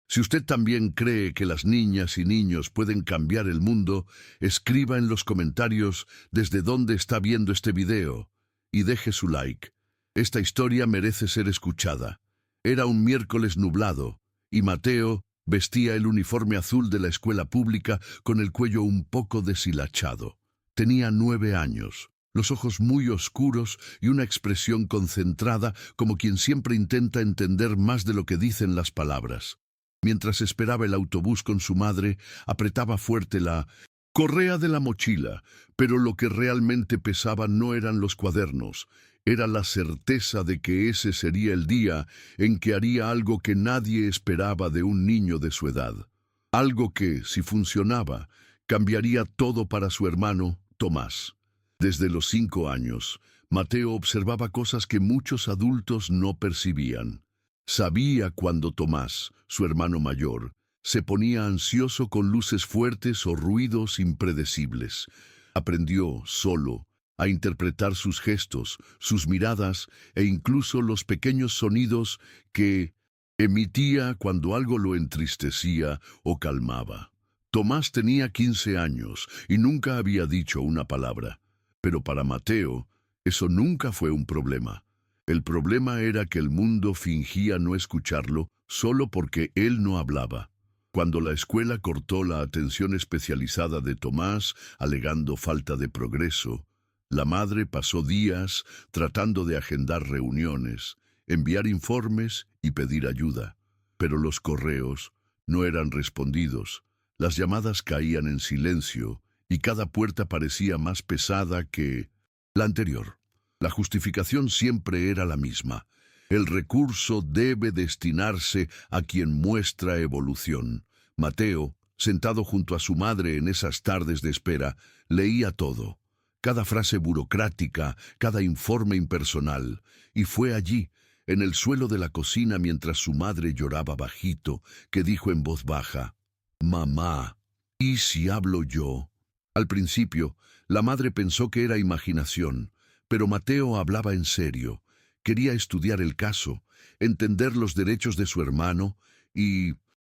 Si usted también cree que las niñas y niños pueden cambiar el mundo, escriba en los comentarios desde dónde está viendo este video y deje su like. Esta historia merece ser escuchada. Era un miércoles nublado y Mateo vestía el uniforme azul de la escuela pública con el cuello un poco deshilachado. Tenía 9 años, los ojos muy oscuros y una expresión concentrada como quien siempre intenta entender más de lo que dicen las palabras. Mientras esperaba el autobús con su madre, apretaba fuerte la correa de la mochila, pero lo que realmente pesaba no eran los cuadernos, era la certeza de que ese sería el día en que haría algo que nadie esperaba de un niño de su edad. Algo que, si funcionaba, cambiaría todo para su hermano, Tomás. Desde los 5 años, Mateo observaba cosas que muchos adultos no percibían. Sabía cuando Tomás, su hermano mayor, se ponía ansioso con luces fuertes o ruidos impredecibles. Aprendió, solo, a interpretar sus gestos, sus miradas e incluso los pequeños sonidos que emitía cuando algo lo entristecía o calmaba. Tomás tenía 15 años y nunca había dicho una palabra, pero para Mateo eso nunca fue un problema. El problema era que el mundo fingía no escucharlo solo porque él no hablaba. Cuando la escuela cortó la atención especializada de Tomás, alegando falta de progreso, la madre pasó días tratando de agendar reuniones, enviar informes y pedir ayuda. Pero los correos no eran respondidos, las llamadas caían en silencio y cada puerta parecía más pesada que la anterior. La justificación siempre era la misma. El recurso debe destinarse a quien muestra evolución. Mateo, sentado junto a su madre en esas tardes de espera, leía todo. Cada frase burocrática, cada informe impersonal. Y fue allí, en el suelo de la cocina mientras su madre lloraba bajito, que dijo en voz baja, «Mamá, ¿y si hablo yo?» Al principio, la madre pensó que era imaginación, pero Mateo hablaba en serio. Quería estudiar el caso, entender los derechos de su hermano y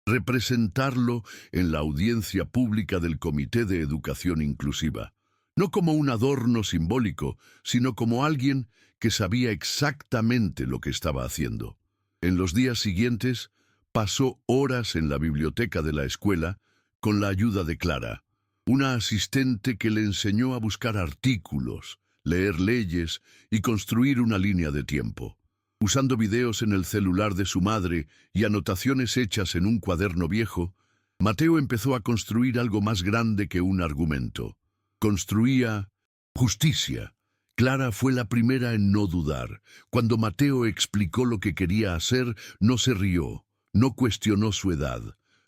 representarlo en la audiencia pública del Comité de Educación Inclusiva. No como un adorno simbólico, sino como alguien que sabía exactamente lo que estaba haciendo. En los días siguientes, pasó horas en la biblioteca de la escuela con la ayuda de Clara, una asistente que le enseñó a buscar artículos, leer leyes y construir una línea de tiempo. Usando videos en el celular de su madre y anotaciones hechas en un cuaderno viejo, Mateo empezó a construir algo más grande que un argumento. Construía justicia. Clara fue la primera en no dudar. Cuando Mateo explicó lo que quería hacer, no se rió, no cuestionó su edad.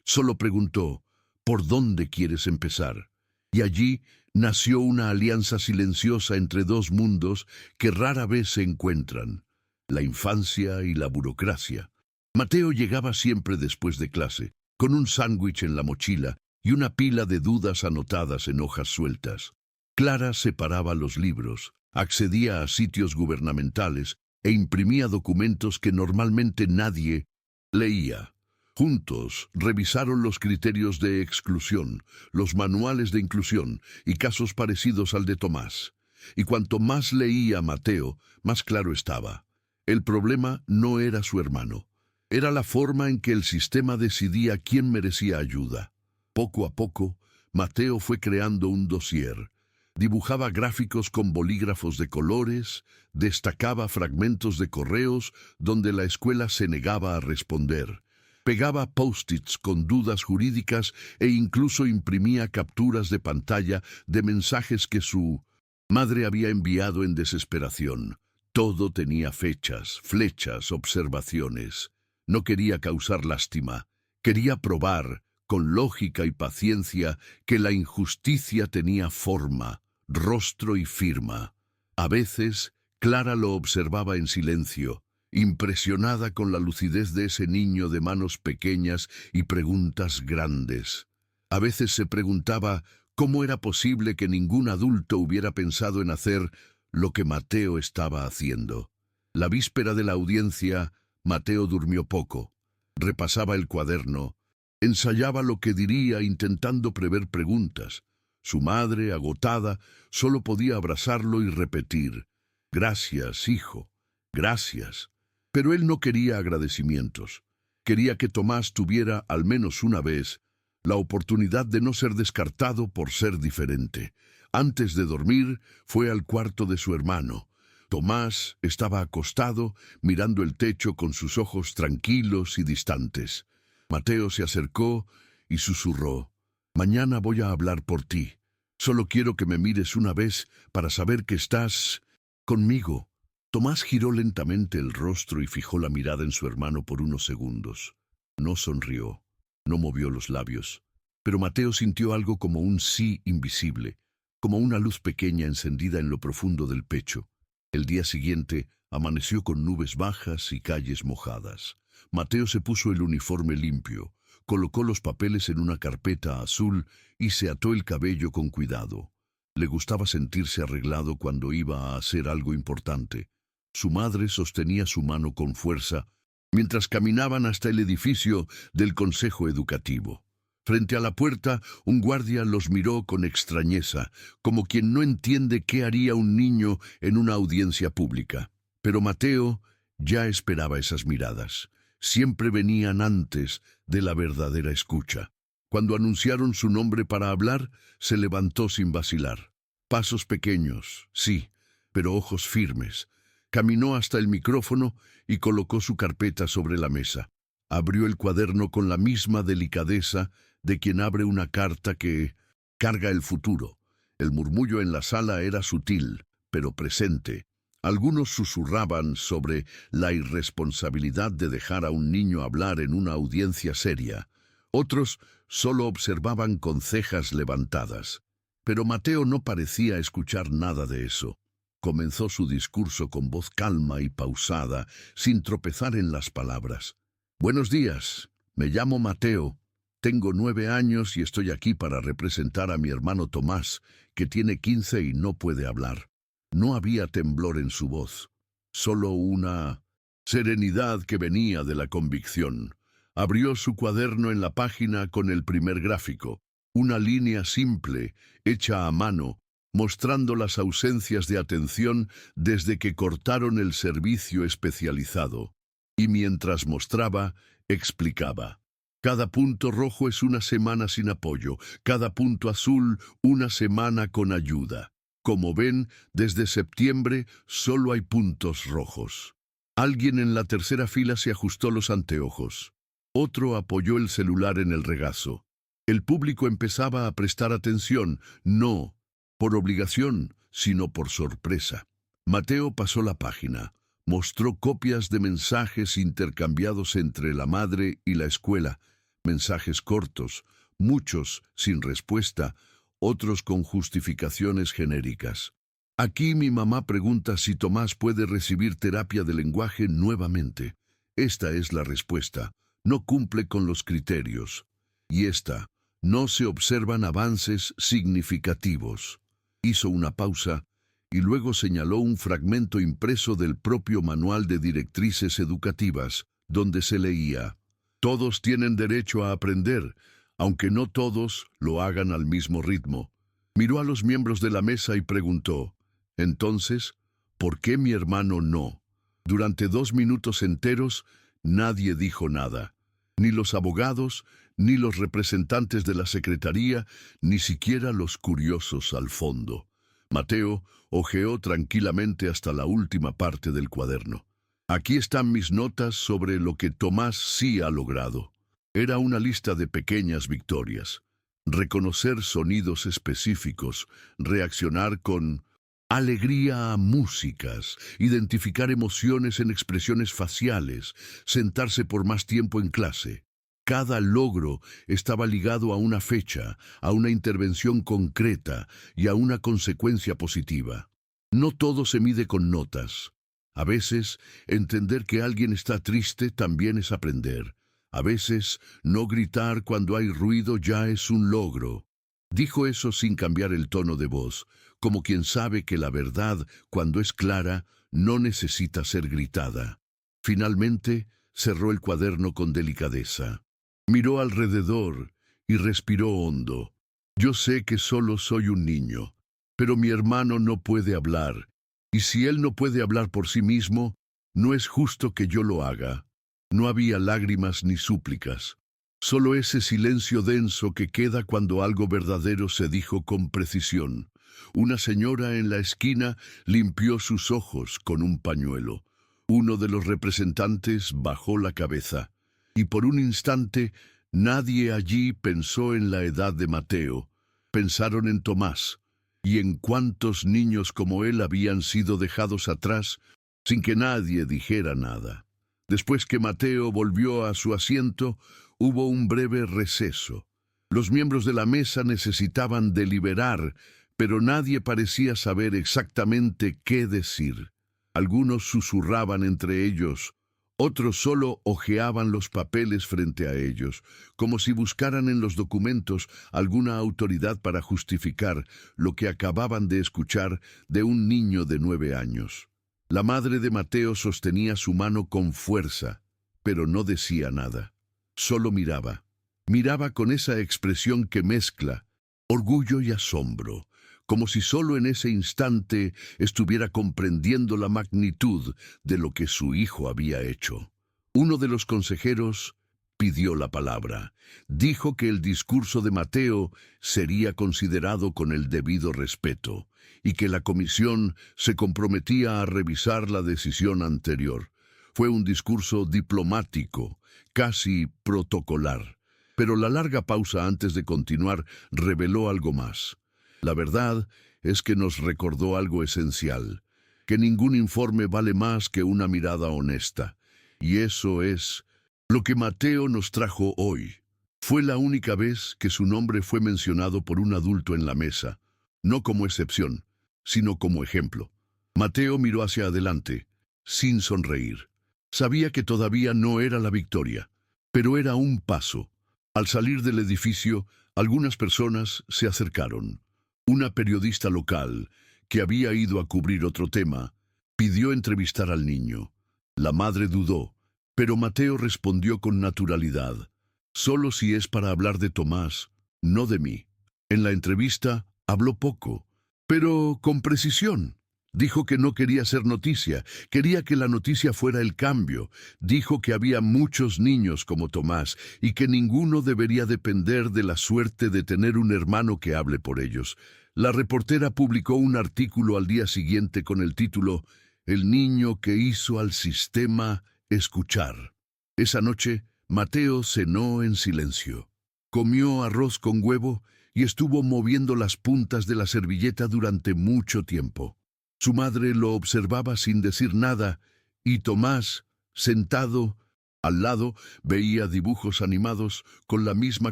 Solo preguntó, ¿por dónde quieres empezar? Y allí nació una alianza silenciosa entre dos mundos que rara vez se encuentran, la infancia y la burocracia. Mateo llegaba siempre después de clase, con un sándwich en la mochila y una pila de dudas anotadas en hojas sueltas. Clara separaba los libros, accedía a sitios gubernamentales e imprimía documentos que normalmente nadie leía. Juntos revisaron los criterios de exclusión, los manuales de inclusión y casos parecidos al de Tomás. Y cuanto más leía Mateo, más claro estaba. El problema no era su hermano. Era la forma en que el sistema decidía quién merecía ayuda. Poco a poco, Mateo fue creando un dossier. Dibujaba gráficos con bolígrafos de colores, destacaba fragmentos de correos donde la escuela se negaba a responder. Pegaba post-its con dudas jurídicas e incluso imprimía capturas de pantalla de mensajes que su madre había enviado en desesperación. Todo tenía fechas, flechas, observaciones. No quería causar lástima. Quería probar, con lógica y paciencia, que la injusticia tenía forma, rostro y firma. A veces, Clara lo observaba en silencio, impresionada con la lucidez de ese niño de manos pequeñas y preguntas grandes. A veces se preguntaba cómo era posible que ningún adulto hubiera pensado en hacer lo que Mateo estaba haciendo. La víspera de la audiencia, Mateo durmió poco. Repasaba el cuaderno, ensayaba lo que diría intentando prever preguntas. Su madre, agotada, solo podía abrazarlo y repetir: «Gracias, hijo, gracias». Pero él no quería agradecimientos. Quería que Tomás tuviera, al menos una vez, la oportunidad de no ser descartado por ser diferente. Antes de dormir, fue al cuarto de su hermano. Tomás estaba acostado, mirando el techo con sus ojos tranquilos y distantes. Mateo se acercó y susurró: «Mañana voy a hablar por ti. Solo quiero que me mires una vez para saber que estás conmigo». Tomás giró lentamente el rostro y fijó la mirada en su hermano por unos segundos. No sonrió, no movió los labios, pero Mateo sintió algo como un sí invisible, como una luz pequeña encendida en lo profundo del pecho. El día siguiente amaneció con nubes bajas y calles mojadas. Mateo se puso el uniforme limpio, colocó los papeles en una carpeta azul y se ató el cabello con cuidado. Le gustaba sentirse arreglado cuando iba a hacer algo importante. Su madre sostenía su mano con fuerza mientras caminaban hasta el edificio del Consejo Educativo. Frente a la puerta, un guardia los miró con extrañeza, como quien no entiende qué haría un niño en una audiencia pública. Pero Mateo ya esperaba esas miradas. Siempre venían antes de la verdadera escucha. Cuando anunciaron su nombre para hablar, se levantó sin vacilar. Pasos pequeños, sí, pero ojos firmes. Caminó hasta el micrófono y colocó su carpeta sobre la mesa. Abrió el cuaderno con la misma delicadeza de quien abre una carta que carga el futuro. El murmullo en la sala era sutil, pero presente. Algunos susurraban sobre la irresponsabilidad de dejar a un niño hablar en una audiencia seria. Otros solo observaban con cejas levantadas. Pero Mateo no parecía escuchar nada de eso. Comenzó su discurso con voz calma y pausada, sin tropezar en las palabras. «Buenos días, me llamo Mateo. Tengo 9 años y estoy aquí para representar a mi hermano Tomás, que tiene 15 y no puede hablar». No había temblor en su voz, solo una serenidad que venía de la convicción. Abrió su cuaderno en la página con el primer gráfico, una línea simple, hecha a mano, mostrando las ausencias de atención desde que cortaron el servicio especializado. Y mientras mostraba, explicaba: «Cada punto rojo es una semana sin apoyo, cada punto azul una semana con ayuda. Como ven, desde septiembre solo hay puntos rojos». Alguien en la tercera fila se ajustó los anteojos. Otro apoyó el celular en el regazo. El público empezaba a prestar atención, no por obligación, sino por sorpresa. Mateo pasó la página. Mostró copias de mensajes intercambiados entre la madre y la escuela. Mensajes cortos, muchos sin respuesta, otros con justificaciones genéricas. «Aquí mi mamá pregunta si Tomás puede recibir terapia de lenguaje nuevamente. Esta es la respuesta. No cumple con los criterios. Y esta, no se observan avances significativos». Hizo una pausa y luego señaló un fragmento impreso del propio Manual de Directrices Educativas, donde se leía: «Todos tienen derecho a aprender, aunque no todos lo hagan al mismo ritmo». Miró a los miembros de la mesa y preguntó: «Entonces, ¿por qué mi hermano no?». Durante 2 minutos enteros, nadie dijo nada. Ni los abogados, ni los representantes de la secretaría, ni siquiera los curiosos al fondo. Mateo hojeó tranquilamente hasta la última parte del cuaderno. «Aquí están mis notas sobre lo que Tomás sí ha logrado». Era una lista de pequeñas victorias. Reconocer sonidos específicos, reaccionar con alegría a músicas, identificar emociones en expresiones faciales, sentarse por más tiempo en clase. Cada logro estaba ligado a una fecha, a una intervención concreta y a una consecuencia positiva. No todo se mide con notas. A veces, entender que alguien está triste también es aprender. A veces, no gritar cuando hay ruido ya es un logro. Dijo eso sin cambiar el tono de voz, como quien sabe que la verdad, cuando es clara, no necesita ser gritada. Finalmente, cerró el cuaderno con delicadeza. Miró alrededor y respiró hondo. Yo sé que solo soy un niño, pero mi hermano no puede hablar, y si él no puede hablar por sí mismo, no es justo que yo lo haga. No había lágrimas ni súplicas, solo ese silencio denso que queda cuando algo verdadero se dijo con precisión. Una señora en la esquina limpió sus ojos con un pañuelo. Uno de los representantes bajó la cabeza, y por un instante nadie allí pensó en la edad de Mateo. Pensaron en Tomás, y en cuántos niños como él habían sido dejados atrás sin que nadie dijera nada. Después que Mateo volvió a su asiento, hubo un breve receso. Los miembros de la mesa necesitaban deliberar, pero nadie parecía saber exactamente qué decir. Algunos susurraban entre ellos, otros solo hojeaban los papeles frente a ellos, como si buscaran en los documentos alguna autoridad para justificar lo que acababan de escuchar de un niño de 9 años. La madre de Mateo sostenía su mano con fuerza, pero no decía nada. Solo miraba. Miraba con esa expresión que mezcla orgullo y asombro, como si solo en ese instante estuviera comprendiendo la magnitud de lo que su hijo había hecho. Uno de los consejeros pidió la palabra. Dijo que el discurso de Mateo sería considerado con el debido respeto y que la comisión se comprometía a revisar la decisión anterior. Fue un discurso diplomático, casi protocolar, pero la larga pausa antes de continuar reveló algo más. La verdad es que nos recordó algo esencial, que ningún informe vale más que una mirada honesta, y eso es lo que Mateo nos trajo hoy. Fue la única vez que su nombre fue mencionado por un adulto en la mesa, no como excepción, sino como ejemplo. Mateo miró hacia adelante, sin sonreír. Sabía que todavía no era la victoria, pero era un paso. Al salir del edificio, algunas personas se acercaron. Una periodista local, que había ido a cubrir otro tema, pidió entrevistar al niño. La madre dudó, pero Mateo respondió con naturalidad: «Solo si es para hablar de Tomás, no de mí». En la entrevista habló poco, pero con precisión. Dijo que no quería ser noticia, quería que la noticia fuera el cambio. Dijo que había muchos niños como Tomás y que ninguno debería depender de la suerte de tener un hermano que hable por ellos. La reportera publicó un artículo al día siguiente con el título «El niño que hizo al sistema escuchar». Esa noche, Mateo cenó en silencio. Comió arroz con huevo y estuvo moviendo las puntas de la servilleta durante mucho tiempo. Su madre lo observaba sin decir nada, y Tomás, sentado al lado, veía dibujos animados con la misma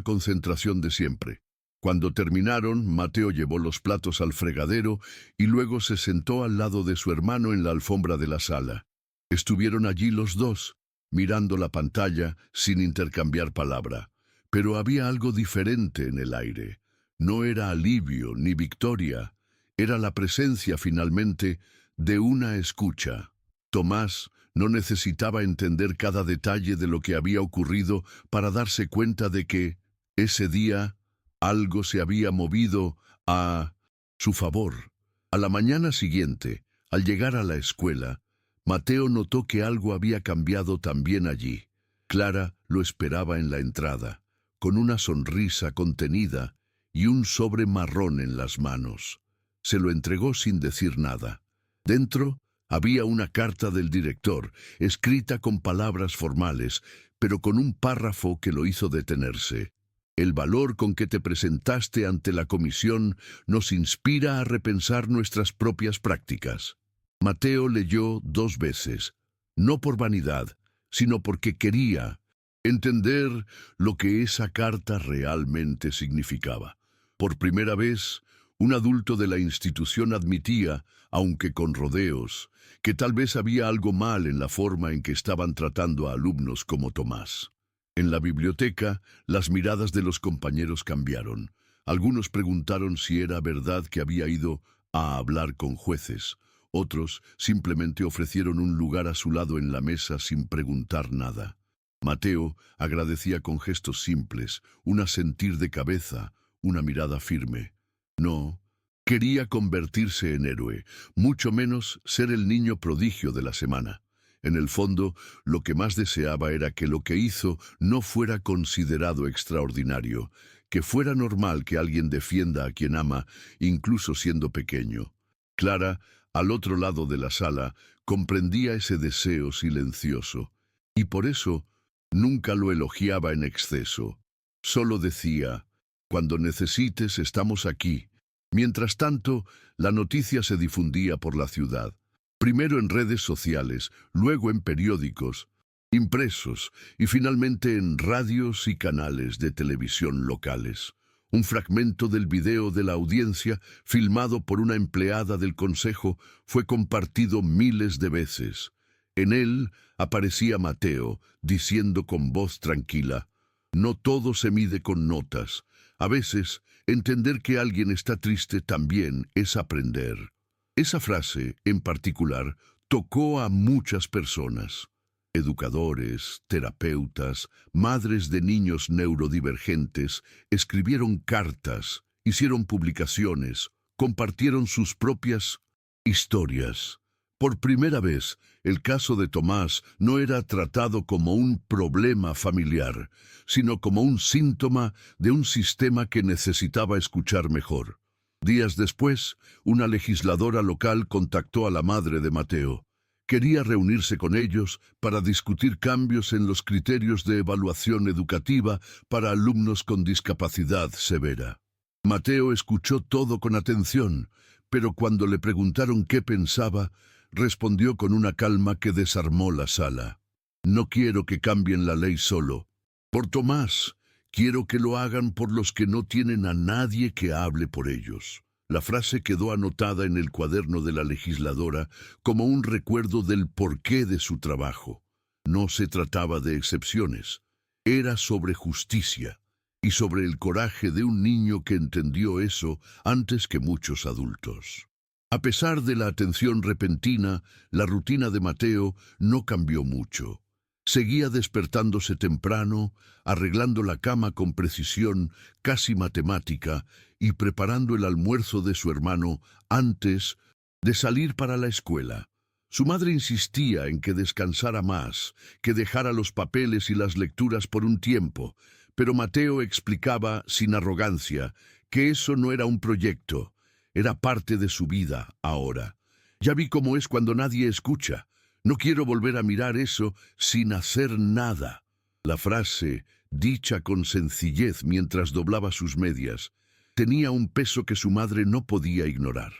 concentración de siempre. Cuando terminaron, Mateo llevó los platos al fregadero y luego se sentó al lado de su hermano en la alfombra de la sala. Estuvieron allí los dos, mirando la pantalla sin intercambiar palabra. Pero había algo diferente en el aire. No era alivio ni victoria. Era la presencia, finalmente, de una escucha. Tomás no necesitaba entender cada detalle de lo que había ocurrido para darse cuenta de que, ese día, algo se había movido a su favor. A la mañana siguiente, al llegar a la escuela, Mateo notó que algo había cambiado también allí. Clara lo esperaba en la entrada, con una sonrisa contenida y un sobre marrón en las manos. Se lo entregó sin decir nada. Dentro había una carta del director, escrita con palabras formales, pero con un párrafo que lo hizo detenerse. El valor con que te presentaste ante la comisión nos inspira a repensar nuestras propias prácticas. Mateo leyó 2 veces, no por vanidad, sino porque quería entender lo que esa carta realmente significaba. Por primera vez, un adulto de la institución admitía, aunque con rodeos, que tal vez había algo mal en la forma en que estaban tratando a alumnos como Tomás. En la biblioteca, las miradas de los compañeros cambiaron. Algunos preguntaron si era verdad que había ido a hablar con jueces. Otros simplemente ofrecieron un lugar a su lado en la mesa sin preguntar nada. Mateo agradecía con gestos simples, un asentir de cabeza, una mirada firme. No quería convertirse en héroe, mucho menos ser el niño prodigio de la semana. En el fondo, lo que más deseaba era que lo que hizo no fuera considerado extraordinario, que fuera normal que alguien defienda a quien ama, incluso siendo pequeño. Clara, al otro lado de la sala, comprendía ese deseo silencioso, y por eso nunca lo elogiaba en exceso. Solo decía, cuando necesites estamos aquí. Mientras tanto, la noticia se difundía por la ciudad. Primero en redes sociales, luego en periódicos, impresos y finalmente en radios y canales de televisión locales. Un fragmento del video de la audiencia, filmado por una empleada del consejo, fue compartido miles de veces. En él aparecía Mateo, diciendo con voz tranquila, «No todo se mide con notas. A veces, entender que alguien está triste también es aprender». Esa frase, en particular, tocó a muchas personas. Educadores, terapeutas, madres de niños neurodivergentes escribieron cartas, hicieron publicaciones, compartieron sus propias historias. Por primera vez, el caso de Tomás no era tratado como un problema familiar, sino como un síntoma de un sistema que necesitaba escuchar mejor. Días después, una legisladora local contactó a la madre de Mateo. Quería reunirse con ellos para discutir cambios en los criterios de evaluación educativa para alumnos con discapacidad severa. Mateo escuchó todo con atención, pero cuando le preguntaron qué pensaba, respondió con una calma que desarmó la sala. «No quiero que cambien la ley solo. Por Tomás, quiero que lo hagan por los que no tienen a nadie que hable por ellos». La frase quedó anotada en el cuaderno de la legisladora como un recuerdo del porqué de su trabajo. No se trataba de excepciones, era sobre justicia y sobre el coraje de un niño que entendió eso antes que muchos adultos. A pesar de la atención repentina, la rutina de Mateo no cambió mucho. Seguía despertándose temprano, arreglando la cama con precisión casi matemática y preparando el almuerzo de su hermano antes de salir para la escuela. Su madre insistía en que descansara más, que dejara los papeles y las lecturas por un tiempo, pero Mateo explicaba sin arrogancia que eso no era un proyecto, era parte de su vida ahora. «Ya vi cómo es cuando nadie escucha. No quiero volver a mirar eso sin hacer nada». La frase, dicha con sencillez mientras doblaba sus medias, tenía un peso que su madre no podía ignorar.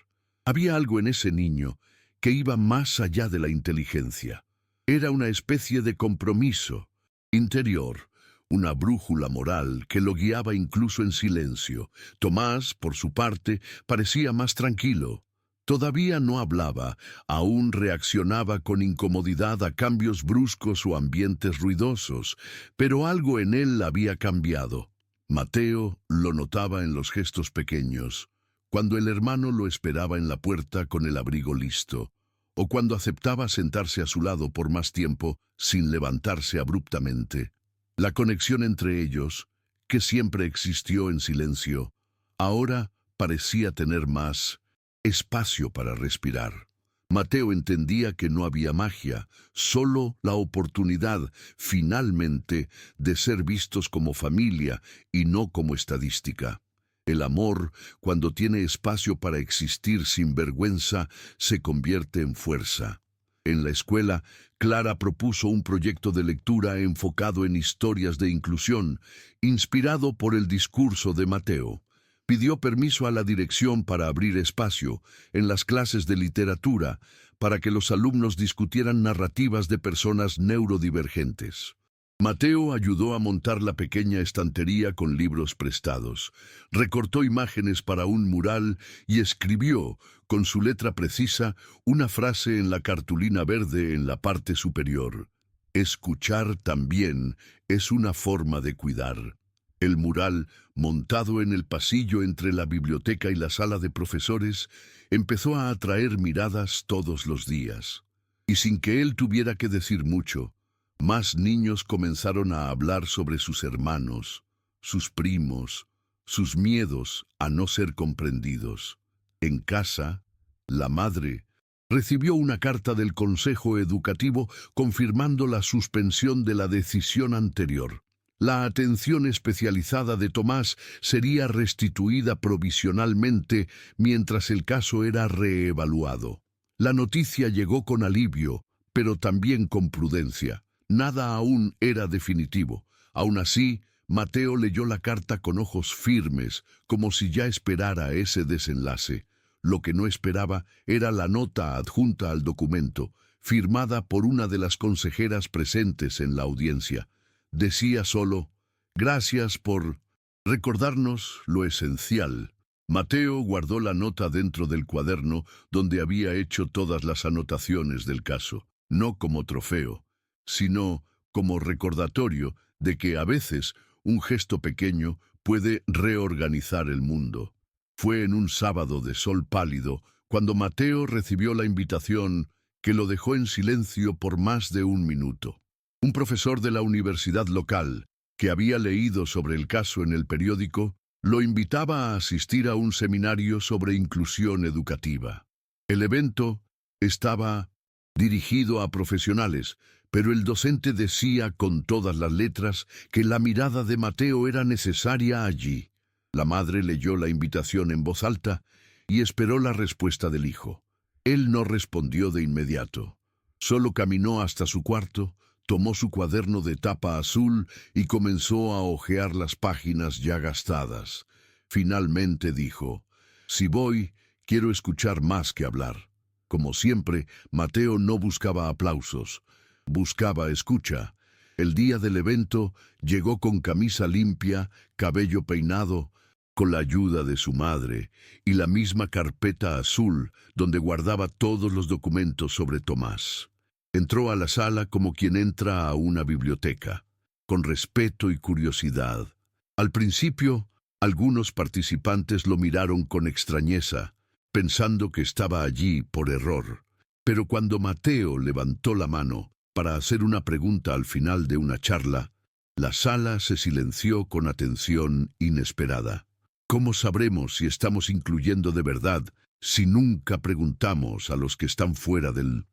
Había algo en ese niño que iba más allá de la inteligencia. Era una especie de compromiso interior, una brújula moral que lo guiaba incluso en silencio. Tomás, por su parte, parecía más tranquilo. Todavía no hablaba, aún reaccionaba con incomodidad a cambios bruscos o ambientes ruidosos, pero algo en él había cambiado. Mateo lo notaba en los gestos pequeños, cuando el hermano lo esperaba en la puerta con el abrigo listo, o cuando aceptaba sentarse a su lado por más tiempo sin levantarse abruptamente. La conexión entre ellos, que siempre existió en silencio, ahora parecía tener más espacio para respirar. Mateo entendía que no había magia, solo la oportunidad, finalmente, de ser vistos como familia y no como estadística. El amor, cuando tiene espacio para existir sin vergüenza, se convierte en fuerza. En la escuela, Clara propuso un proyecto de lectura enfocado en historias de inclusión, inspirado por el discurso de Mateo. Pidió permiso a la dirección para abrir espacio en las clases de literatura para que los alumnos discutieran narrativas de personas neurodivergentes. Mateo ayudó a montar la pequeña estantería con libros prestados, recortó imágenes para un mural y escribió, con su letra precisa, una frase en la cartulina verde en la parte superior. «Escuchar también es una forma de cuidar». El mural, montado en el pasillo entre la biblioteca y la sala de profesores, empezó a atraer miradas todos los días. Y sin que él tuviera que decir mucho, más niños comenzaron a hablar sobre sus hermanos, sus primos, sus miedos a no ser comprendidos. En casa, la madre recibió una carta del Consejo Educativo confirmando la suspensión de la decisión anterior. La atención especializada de Tomás sería restituida provisionalmente mientras el caso era reevaluado. La noticia llegó con alivio, pero también con prudencia. Nada aún era definitivo. Aún así, Mateo leyó la carta con ojos firmes, como si ya esperara ese desenlace. Lo que no esperaba era la nota adjunta al documento, firmada por una de las consejeras presentes en la audiencia. Decía solo, «Gracias por recordarnos lo esencial». Mateo guardó la nota dentro del cuaderno donde había hecho todas las anotaciones del caso, no como trofeo, sino como recordatorio de que a veces un gesto pequeño puede reorganizar el mundo. Fue en un sábado de sol pálido cuando Mateo recibió la invitación que lo dejó en silencio por más de un minuto. Un profesor de la universidad local, que había leído sobre el caso en el periódico, lo invitaba a asistir a un seminario sobre inclusión educativa. El evento estaba dirigido a profesionales, pero el docente decía con todas las letras que la mirada de Mateo era necesaria allí. La madre leyó la invitación en voz alta y esperó la respuesta del hijo. Él no respondió de inmediato. Solo caminó hasta su cuarto, tomó su cuaderno de tapa azul y comenzó a hojear las páginas ya gastadas. Finalmente dijo, «Si voy, quiero escuchar más que hablar». Como siempre, Mateo no buscaba aplausos, buscaba escucha. El día del evento llegó con camisa limpia, cabello peinado, con la ayuda de su madre, y la misma carpeta azul donde guardaba todos los documentos sobre Tomás. Entró a la sala como quien entra a una biblioteca, con respeto y curiosidad. Al principio, algunos participantes lo miraron con extrañeza, pensando que estaba allí por error. Pero cuando Mateo levantó la mano para hacer una pregunta al final de una charla, la sala se silenció con atención inesperada. ¿Cómo sabremos si estamos incluyendo de verdad si nunca preguntamos a los que están fuera del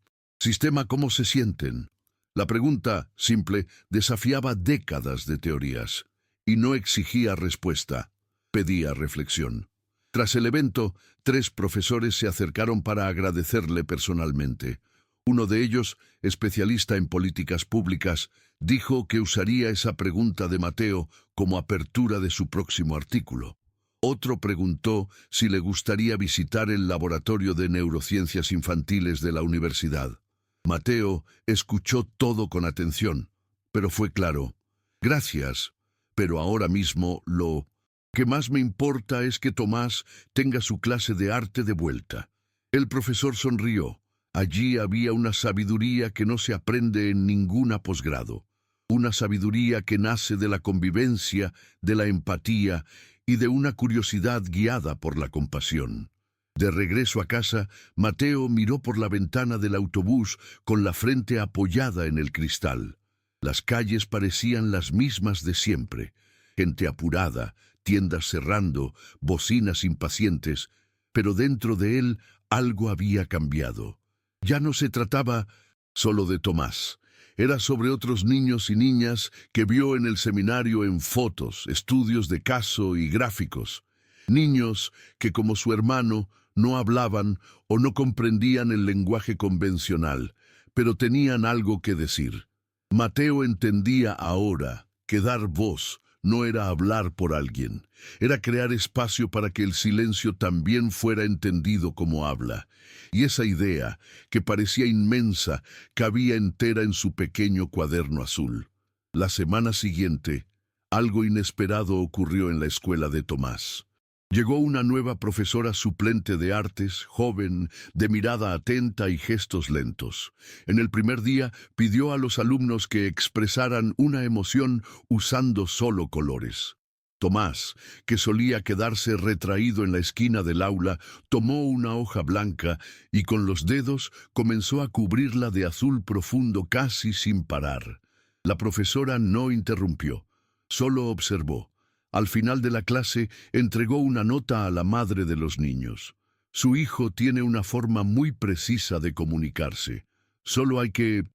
sistema cómo se sienten? La pregunta, simple, desafiaba décadas de teorías y no exigía respuesta, pedía reflexión. Tras el evento, 3 profesores se acercaron para agradecerle personalmente. Uno de ellos, especialista en políticas públicas, dijo que usaría esa pregunta de Mateo como apertura de su próximo artículo. Otro preguntó si le gustaría visitar el laboratorio de neurociencias infantiles de la universidad. Mateo escuchó todo con atención, pero fue claro. «Gracias, pero ahora mismo lo que más me importa es que Tomás tenga su clase de arte de vuelta». El profesor sonrió. Allí había una sabiduría que no se aprende en ninguna posgrado. Una sabiduría que nace de la convivencia, de la empatía y de una curiosidad guiada por la compasión. De regreso a casa, Mateo miró por la ventana del autobús con la frente apoyada en el cristal. Las calles parecían las mismas de siempre. Gente apurada, tiendas cerrando, bocinas impacientes, pero dentro de él algo había cambiado. Ya no se trataba solo de Tomás. Era sobre otros niños y niñas que vio en el seminario en fotos, estudios de caso y gráficos. Niños que, como su hermano, no hablaban o no comprendían el lenguaje convencional, pero tenían algo que decir. Mateo entendía ahora que dar voz no era hablar por alguien, era crear espacio para que el silencio también fuera entendido como habla. Y esa idea, que parecía inmensa, cabía entera en su pequeño cuaderno azul. La semana siguiente, algo inesperado ocurrió en la escuela de Tomás. Llegó una nueva profesora suplente de artes, joven, de mirada atenta y gestos lentos. En el primer día pidió a los alumnos que expresaran una emoción usando solo colores. Tomás, que solía quedarse retraído en la esquina del aula, tomó una hoja blanca y con los dedos comenzó a cubrirla de azul profundo casi sin parar. La profesora no interrumpió, solo observó. Al final de la clase entregó una nota a la madre de los niños. Su hijo tiene una forma muy precisa de comunicarse. Solo hay que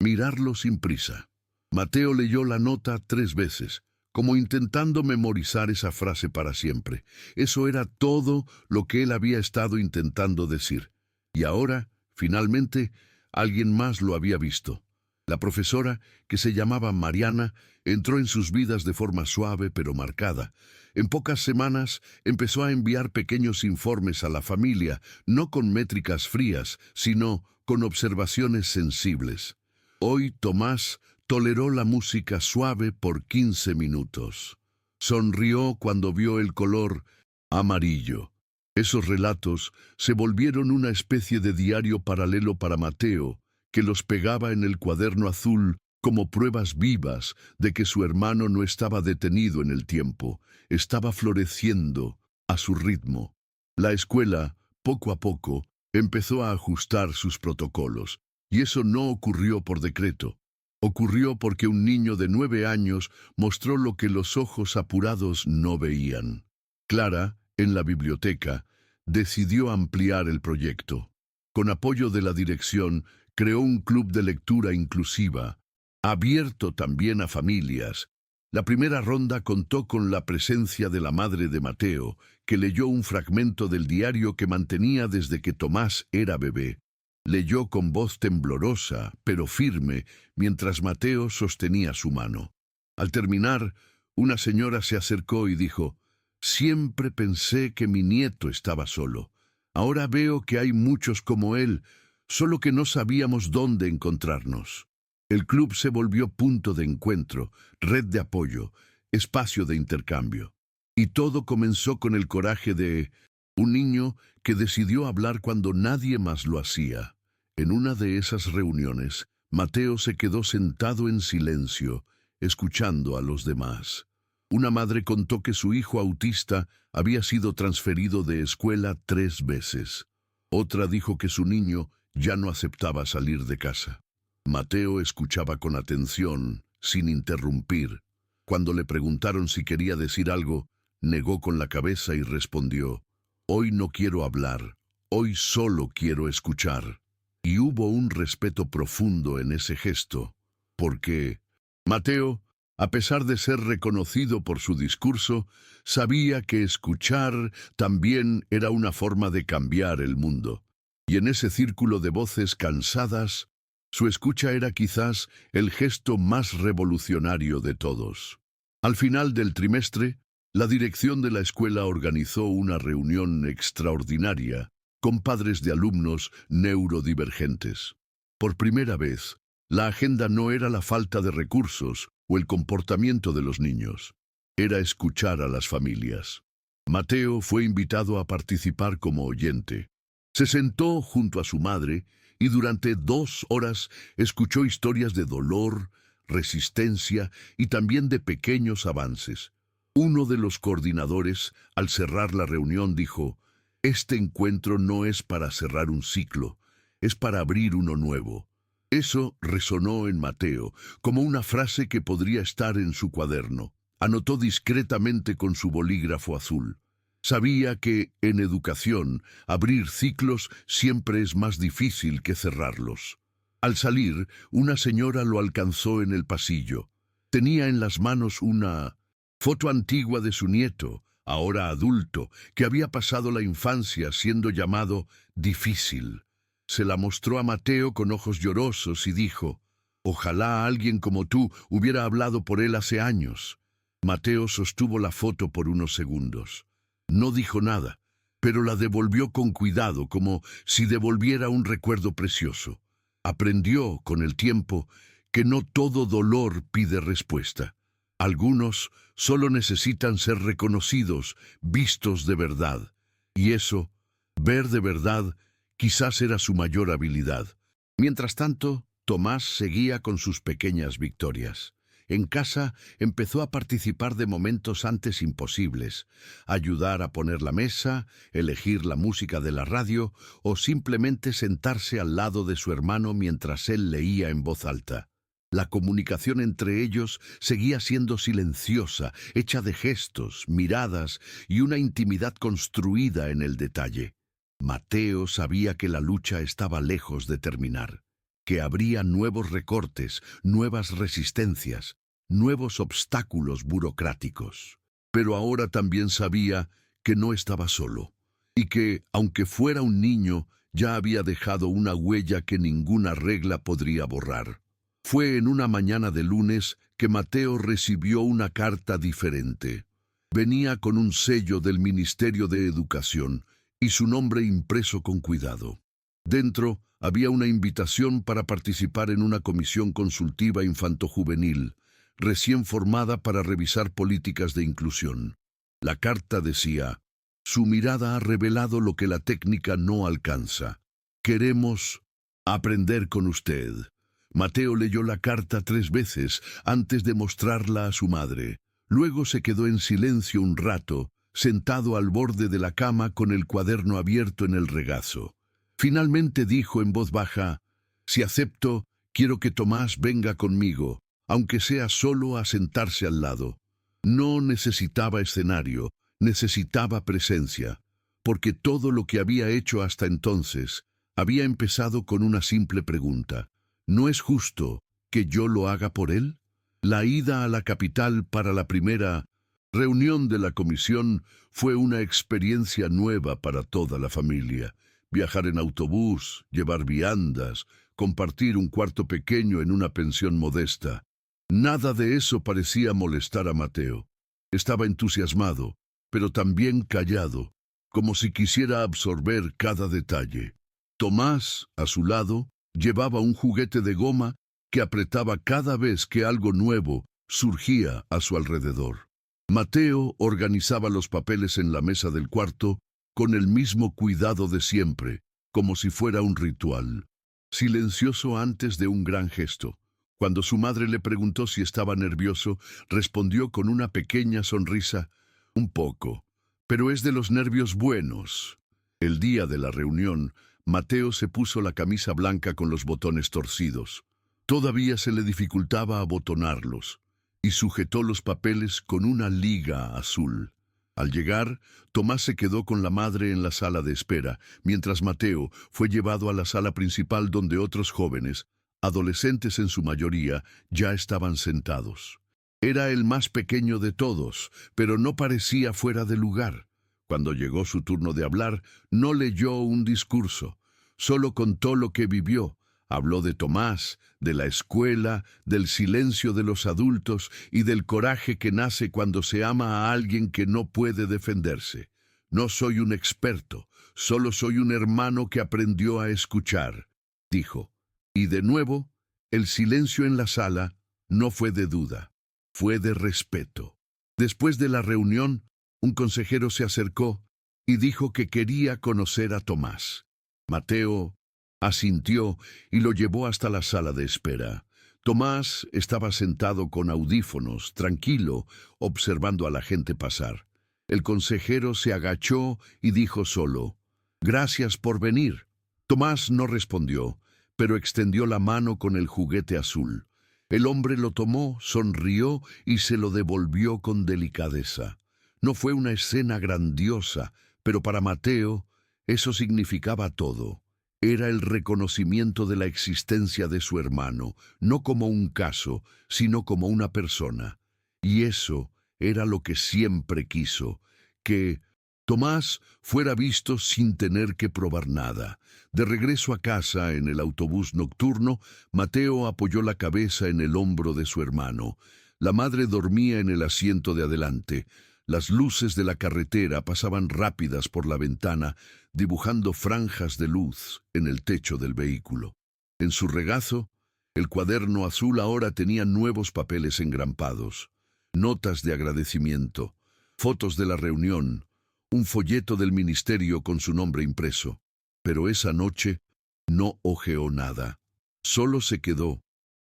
mirarlo sin prisa. Mateo leyó la nota 3 veces, como intentando memorizar esa frase para siempre. Eso era todo lo que él había estado intentando decir. Y ahora, finalmente, alguien más lo había visto. La profesora, que se llamaba Mariana, entró en sus vidas de forma suave pero marcada. En pocas semanas empezó a enviar pequeños informes a la familia, no con métricas frías, sino con observaciones sensibles. Hoy Tomás toleró la música suave por 15 minutos. Sonrió cuando vio el color amarillo. Esos relatos se volvieron una especie de diario paralelo para Mateo, que los pegaba en el cuaderno azul como pruebas vivas de que su hermano no estaba detenido en el tiempo, estaba floreciendo a su ritmo. La escuela, poco a poco, empezó a ajustar sus protocolos, y eso no ocurrió por decreto. Ocurrió porque un niño de 9 años mostró lo que los ojos apurados no veían. Clara, en la biblioteca, decidió ampliar el proyecto. Con apoyo de la dirección, creó un club de lectura inclusiva, abierto también a familias. La primera ronda contó con la presencia de la madre de Mateo, que leyó un fragmento del diario que mantenía desde que Tomás era bebé. Leyó con voz temblorosa, pero firme, mientras Mateo sostenía su mano. Al terminar, una señora se acercó y dijo: «Siempre pensé que mi nieto estaba solo. Ahora veo que hay muchos como él, solo que no sabíamos dónde encontrarnos». El club se volvió punto de encuentro, red de apoyo, espacio de intercambio. Y todo comenzó con el coraje de un niño que decidió hablar cuando nadie más lo hacía. En una de esas reuniones, Mateo se quedó sentado en silencio, escuchando a los demás. Una madre contó que su hijo autista había sido transferido de escuela 3 veces. Otra dijo que su niño ya no aceptaba salir de casa. Mateo escuchaba con atención, sin interrumpir. Cuando le preguntaron si quería decir algo, negó con la cabeza y respondió: «Hoy no quiero hablar, hoy solo quiero escuchar». Y hubo un respeto profundo en ese gesto, porque Mateo, a pesar de ser reconocido por su discurso, sabía que escuchar también era una forma de cambiar el mundo. Y en ese círculo de voces cansadas, su escucha era quizás el gesto más revolucionario de todos. Al final del trimestre, la dirección de la escuela organizó una reunión extraordinaria con padres de alumnos neurodivergentes. Por primera vez, la agenda no era la falta de recursos o el comportamiento de los niños, era escuchar a las familias. Mateo fue invitado a participar como oyente. Se sentó junto a su madre y durante 2 horas escuchó historias de dolor, resistencia y también de pequeños avances. Uno de los coordinadores, al cerrar la reunión, dijo: «Este encuentro no es para cerrar un ciclo, es para abrir uno nuevo». Eso resonó en Mateo, como una frase que podría estar en su cuaderno. Anotó discretamente con su bolígrafo azul. Sabía que, en educación, abrir ciclos siempre es más difícil que cerrarlos. Al salir, una señora lo alcanzó en el pasillo. Tenía en las manos una foto antigua de su nieto, ahora adulto, que había pasado la infancia siendo llamado difícil. Se la mostró a Mateo con ojos llorosos y dijo: «Ojalá alguien como tú hubiera hablado por él hace años». Mateo sostuvo la foto por unos segundos. No dijo nada, pero la devolvió con cuidado, como si devolviera un recuerdo precioso. Aprendió, con el tiempo, que no todo dolor pide respuesta. Algunos solo necesitan ser reconocidos, vistos de verdad. Y eso, ver de verdad, quizás era su mayor habilidad. Mientras tanto, Tomás seguía con sus pequeñas victorias. En casa empezó a participar de momentos antes imposibles, ayudar a poner la mesa, elegir la música de la radio o simplemente sentarse al lado de su hermano mientras él leía en voz alta. La comunicación entre ellos seguía siendo silenciosa, hecha de gestos, miradas y una intimidad construida en el detalle. Mateo sabía que la lucha estaba lejos de terminar, que habría nuevos recortes, nuevas resistencias, nuevos obstáculos burocráticos. Pero ahora también sabía que no estaba solo, y que, aunque fuera un niño, ya había dejado una huella que ninguna regla podría borrar. Fue en una mañana de lunes que Mateo recibió una carta diferente. Venía con un sello del Ministerio de Educación y su nombre impreso con cuidado. Dentro había una invitación para participar en una comisión consultiva infantojuvenil, recién formada para revisar políticas de inclusión. La carta decía: «Su mirada ha revelado lo que la técnica no alcanza. Queremos aprender con usted». Mateo leyó la carta 3 veces antes de mostrarla a su madre. Luego se quedó en silencio un rato, sentado al borde de la cama con el cuaderno abierto en el regazo. Finalmente dijo en voz baja: «Si acepto, quiero que Tomás venga conmigo, aunque sea solo a sentarse al lado». No necesitaba escenario, necesitaba presencia, porque todo lo que había hecho hasta entonces había empezado con una simple pregunta: ¿no es justo que yo lo haga por él? La ida a la capital para la primera reunión de la comisión fue una experiencia nueva para toda la familia. Viajar en autobús, llevar viandas, compartir un cuarto pequeño en una pensión modesta. Nada de eso parecía molestar a Mateo. Estaba entusiasmado, pero también callado, como si quisiera absorber cada detalle. Tomás, a su lado, llevaba un juguete de goma que apretaba cada vez que algo nuevo surgía a su alrededor. Mateo organizaba los papeles en la mesa del cuarto con el mismo cuidado de siempre, como si fuera un ritual. Silencioso antes de un gran gesto. Cuando su madre le preguntó si estaba nervioso, respondió con una pequeña sonrisa: «Un poco, pero es de los nervios buenos». El día de la reunión, Mateo se puso la camisa blanca con los botones torcidos. Todavía se le dificultaba abotonarlos, y sujetó los papeles con una liga azul. Al llegar, Tomás se quedó con la madre en la sala de espera, mientras Mateo fue llevado a la sala principal donde otros jóvenes, adolescentes en su mayoría, ya estaban sentados. Era el más pequeño de todos, pero no parecía fuera de lugar. Cuando llegó su turno de hablar, no leyó un discurso, solo contó lo que vivió. Habló de Tomás, de la escuela, del silencio de los adultos y del coraje que nace cuando se ama a alguien que no puede defenderse. «No soy un experto, solo soy un hermano que aprendió a escuchar», dijo. Y de nuevo, el silencio en la sala no fue de duda, fue de respeto. Después de la reunión, un consejero se acercó y dijo que quería conocer a Tomás. Mateo asintió y lo llevó hasta la sala de espera. Tomás estaba sentado con audífonos, tranquilo, observando a la gente pasar. El consejero se agachó y dijo solo: «Gracias por venir». Tomás no respondió, pero extendió la mano con el juguete azul. El hombre lo tomó, sonrió y se lo devolvió con delicadeza. No fue una escena grandiosa, pero para Mateo eso significaba todo. Era el reconocimiento de la existencia de su hermano, no como un caso, sino como una persona. Y eso era lo que siempre quiso, que Tomás fuera visto sin tener que probar nada. De regreso a casa, en el autobús nocturno, Mateo apoyó la cabeza en el hombro de su hermano. La madre dormía en el asiento de adelante. Las luces de la carretera pasaban rápidas por la ventana, dibujando franjas de luz en el techo del vehículo. En su regazo, el cuaderno azul ahora tenía nuevos papeles engrampados, notas de agradecimiento, fotos de la reunión, un folleto del ministerio con su nombre impreso. Pero esa noche no hojeó nada. Solo se quedó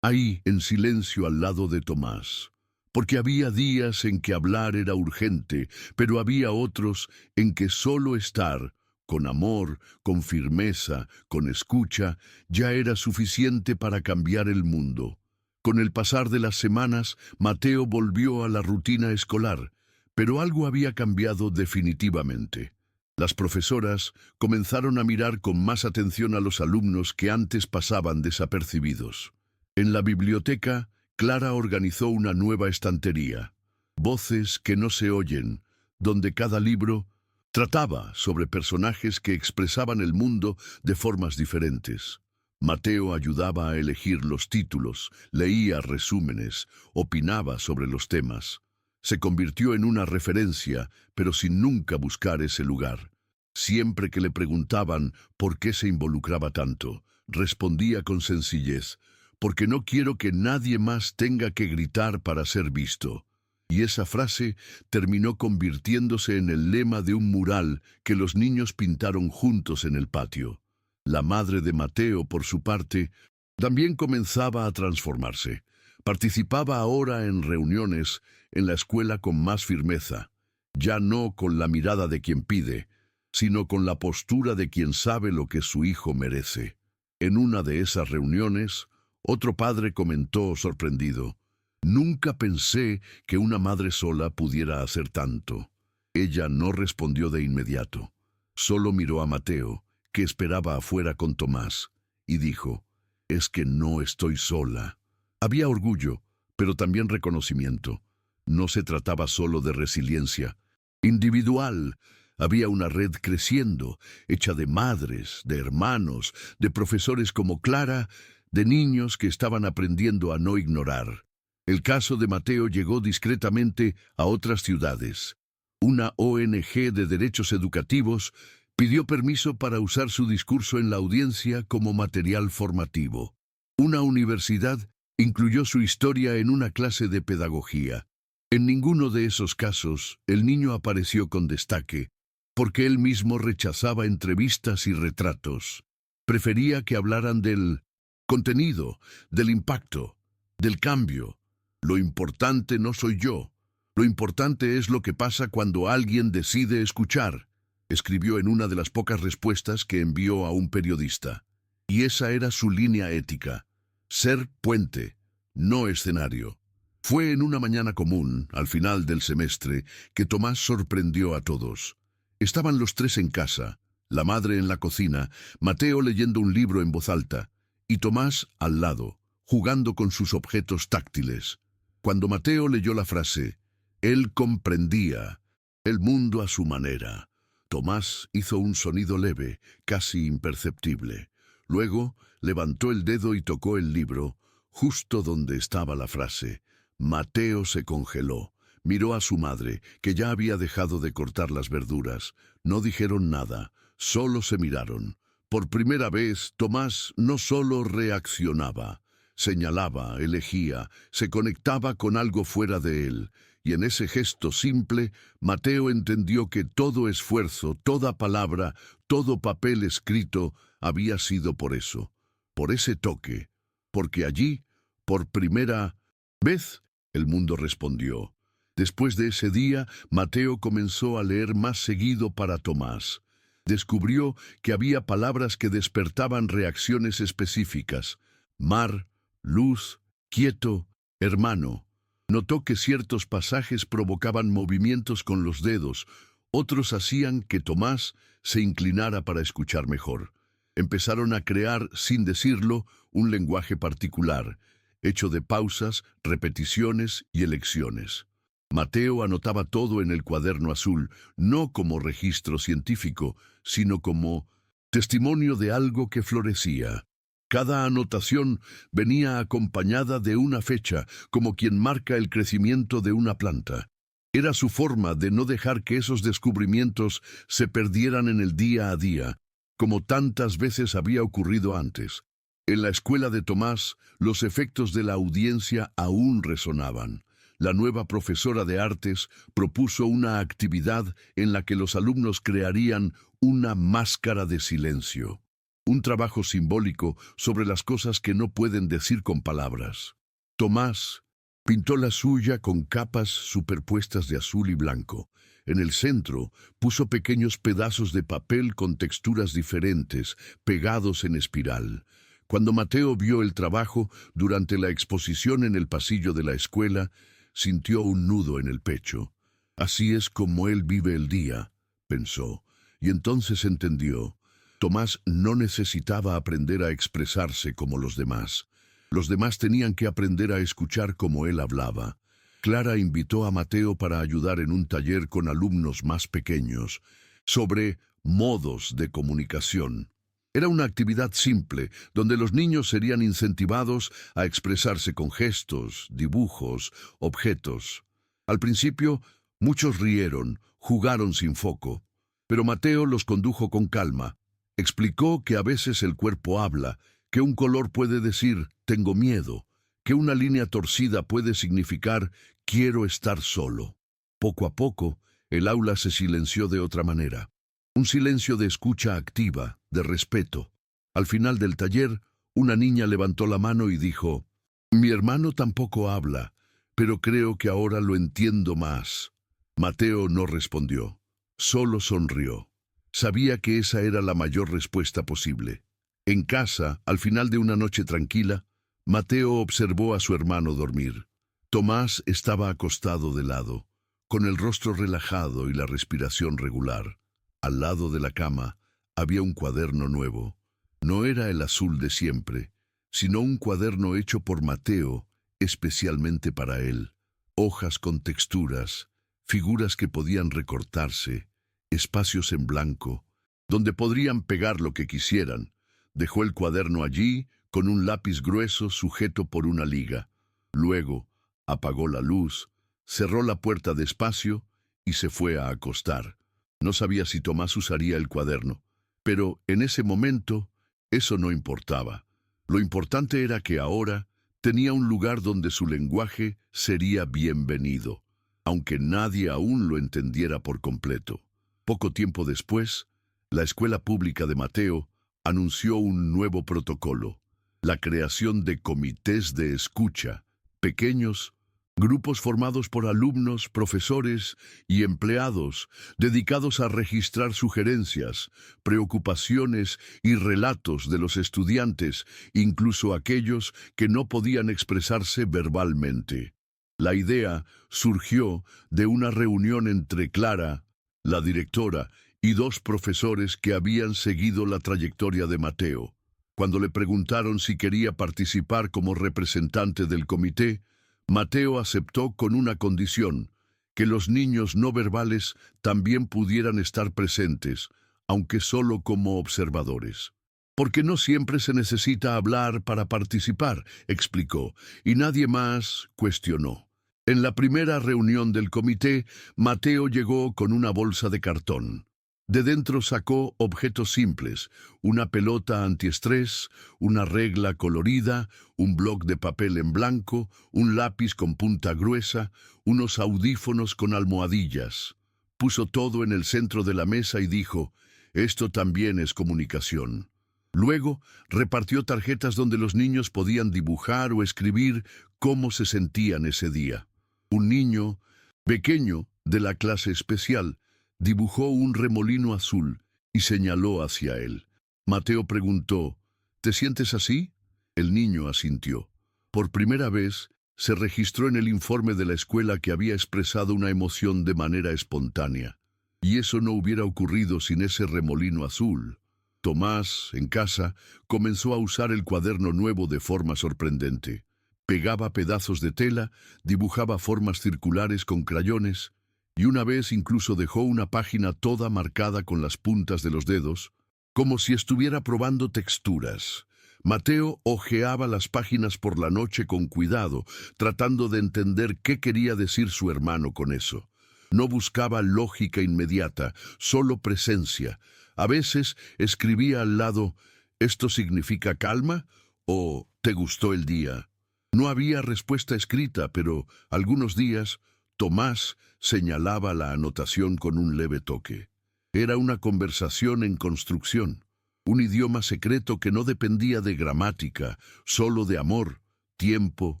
ahí en silencio al lado de Tomás. Porque había días en que hablar era urgente, pero había otros en que solo estar, con amor, con firmeza, con escucha, ya era suficiente para cambiar el mundo. Con el pasar de las semanas, Mateo volvió a la rutina escolar, pero algo había cambiado definitivamente. Las profesoras comenzaron a mirar con más atención a los alumnos que antes pasaban desapercibidos. En la biblioteca, Clara organizó una nueva estantería, Voces que no se oyen, donde cada libro trataba sobre personajes que expresaban el mundo de formas diferentes. Mateo ayudaba a elegir los títulos, leía resúmenes, opinaba sobre los temas. Se convirtió en una referencia, pero sin nunca buscar ese lugar. Siempre que le preguntaban por qué se involucraba tanto, respondía con sencillez: porque no quiero que nadie más tenga que gritar para ser visto. Y esa frase terminó convirtiéndose en el lema de un mural que los niños pintaron juntos en el patio. La madre de Mateo, por su parte, también comenzaba a transformarse. Participaba ahora en reuniones en la escuela con más firmeza, ya no con la mirada de quien pide, sino con la postura de quien sabe lo que su hijo merece. En una de esas reuniones, otro padre comentó sorprendido: «Nunca pensé que una madre sola pudiera hacer tanto». Ella no respondió de inmediato. Solo miró a Mateo, que esperaba afuera con Tomás, y dijo: «Es que no estoy sola». Había orgullo, pero también reconocimiento. No se trataba solo de resiliencia individual. Había una red creciendo, hecha de madres, de hermanos, de profesores como Clara, de niños que estaban aprendiendo a no ignorar. El caso de Mateo llegó discretamente a otras ciudades. Una ONG de derechos educativos pidió permiso para usar su discurso en la audiencia como material formativo. Una universidad incluyó su historia en una clase de pedagogía. En ninguno de esos casos, el niño apareció con destaque, porque él mismo rechazaba entrevistas y retratos. Prefería que hablaran del contenido, del impacto, del cambio. Lo importante no soy yo. Lo importante es lo que pasa cuando alguien decide escuchar, escribió en una de las pocas respuestas que envió a un periodista. Y esa era su línea ética: ser puente, no escenario. Fue en una mañana común, al final del semestre, que Tomás sorprendió a todos. Estaban los tres en casa, la madre en la cocina, Mateo leyendo un libro en voz alta, y Tomás al lado, jugando con sus objetos táctiles. Cuando Mateo leyó la frase, él comprendía el mundo a su manera, Tomás hizo un sonido leve, casi imperceptible. Luego levantó el dedo y tocó el libro, justo donde estaba la frase. Mateo se congeló. Miró a su madre, que ya había dejado de cortar las verduras. No dijeron nada, solo se miraron. Por primera vez, Tomás no solo reaccionaba, señalaba, elegía, se conectaba con algo fuera de él. Y en ese gesto simple, Mateo entendió que todo esfuerzo, toda palabra, todo papel escrito había sido por eso, por ese toque, porque allí, por primera vez, el mundo respondió. Después de ese día, Mateo comenzó a leer más seguido para Tomás. Descubrió que había palabras que despertaban reacciones específicas: mar, luz, quieto, hermano. Notó que ciertos pasajes provocaban movimientos con los dedos, otros hacían que Tomás se inclinara para escuchar mejor. Empezaron a crear, sin decirlo, un lenguaje particular, hecho de pausas, repeticiones y elecciones. Mateo anotaba todo en el cuaderno azul, no como registro científico, sino como testimonio de algo que florecía. Cada anotación venía acompañada de una fecha, como quien marca el crecimiento de una planta. Era su forma de no dejar que esos descubrimientos se perdieran en el día a día, como tantas veces había ocurrido antes. En la escuela de Tomás, los efectos de la audiencia aún resonaban. La nueva profesora de artes propuso una actividad en la que los alumnos crearían una máscara de silencio. un trabajo simbólico sobre las cosas que no pueden decir con palabras. Tomás pintó la suya con capas superpuestas de azul y blanco. En el centro puso pequeños pedazos de papel con texturas diferentes, pegados en espiral. Cuando Mateo vio el trabajo durante la exposición en el pasillo de la escuela, sintió un nudo en el pecho. Así es como él vive el día, pensó, y entonces entendió. Tomás no necesitaba aprender a expresarse como los demás. Los demás tenían que aprender a escuchar como él hablaba. Clara invitó a Mateo para ayudar en un taller con alumnos más pequeños sobre modos de comunicación. Era una actividad simple, donde los niños serían incentivados a expresarse con gestos, dibujos, objetos. Al principio, muchos rieron, jugaron sin foco, pero Mateo los condujo con calma. Explicó que a veces el cuerpo habla, que un color puede decir «tengo miedo», que una línea torcida puede significar «quiero estar solo». Poco a poco, el aula se silenció de otra manera. Un silencio de escucha activa, de respeto. Al final del taller, una niña levantó la mano y dijo, «Mi hermano tampoco habla, pero creo que ahora lo entiendo más». Mateo no respondió, solo sonrió. Sabía que esa era la mayor respuesta posible. En casa, al final de una noche tranquila, Mateo observó a su hermano dormir. Tomás estaba acostado de lado, con el rostro relajado y la respiración regular. Al lado de la cama había un cuaderno nuevo. No era el azul de siempre, sino un cuaderno hecho por Mateo, especialmente para él. Hojas con texturas, figuras que podían recortarse, espacios en blanco, donde podrían pegar lo que quisieran. Dejó el cuaderno allí, con un lápiz grueso sujeto por una liga. Luego, apagó la luz, cerró la puerta despacio y se fue a acostar. No sabía si Tomás usaría el cuaderno, pero en ese momento eso no importaba. Lo importante era que ahora tenía un lugar donde su lenguaje sería bienvenido, aunque nadie aún lo entendiera por completo. Poco tiempo después, la escuela pública de Mateo anunció un nuevo protocolo, la creación de comités de escucha, pequeños grupos formados por alumnos, profesores y empleados dedicados a registrar sugerencias, preocupaciones y relatos de los estudiantes, incluso aquellos que no podían expresarse verbalmente. La idea surgió de una reunión entre Clara, la directora, y dos profesores que habían seguido la trayectoria de Mateo. Cuando le preguntaron si quería participar como representante del comité, Mateo aceptó con una condición, que los niños no verbales también pudieran estar presentes, aunque solo como observadores. Porque no siempre se necesita hablar para participar, explicó, y nadie más cuestionó. En la primera reunión del comité, Mateo llegó con una bolsa de cartón. De dentro sacó objetos simples, una pelota antiestrés, una regla colorida, un bloc de papel en blanco, un lápiz con punta gruesa, unos audífonos con almohadillas. Puso todo en el centro de la mesa y dijo, «Esto también es comunicación». Luego repartió tarjetas donde los niños podían dibujar o escribir cómo se sentían ese día. Un niño pequeño de la clase especial dibujó un remolino azul y señaló hacia él. Mateo preguntó, «¿Te sientes así?» El niño asintió. Por primera vez, se registró en el informe de la escuela que había expresado una emoción de manera espontánea. Y eso no hubiera ocurrido sin ese remolino azul. Tomás, en casa, comenzó a usar el cuaderno nuevo de forma sorprendente. Pegaba pedazos de tela, dibujaba formas circulares con crayones, y una vez incluso dejó una página toda marcada con las puntas de los dedos, como si estuviera probando texturas. Mateo hojeaba las páginas por la noche con cuidado, tratando de entender qué quería decir su hermano con eso. No buscaba lógica inmediata, solo presencia. A veces escribía al lado, «¿Esto significa calma?» o «¿Te gustó el día?». No había respuesta escrita, pero algunos días Tomás señalaba la anotación con un leve toque. Era una conversación en construcción. un idioma secreto que no dependía de gramática, solo de amor, tiempo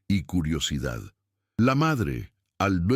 y curiosidad. La madre, al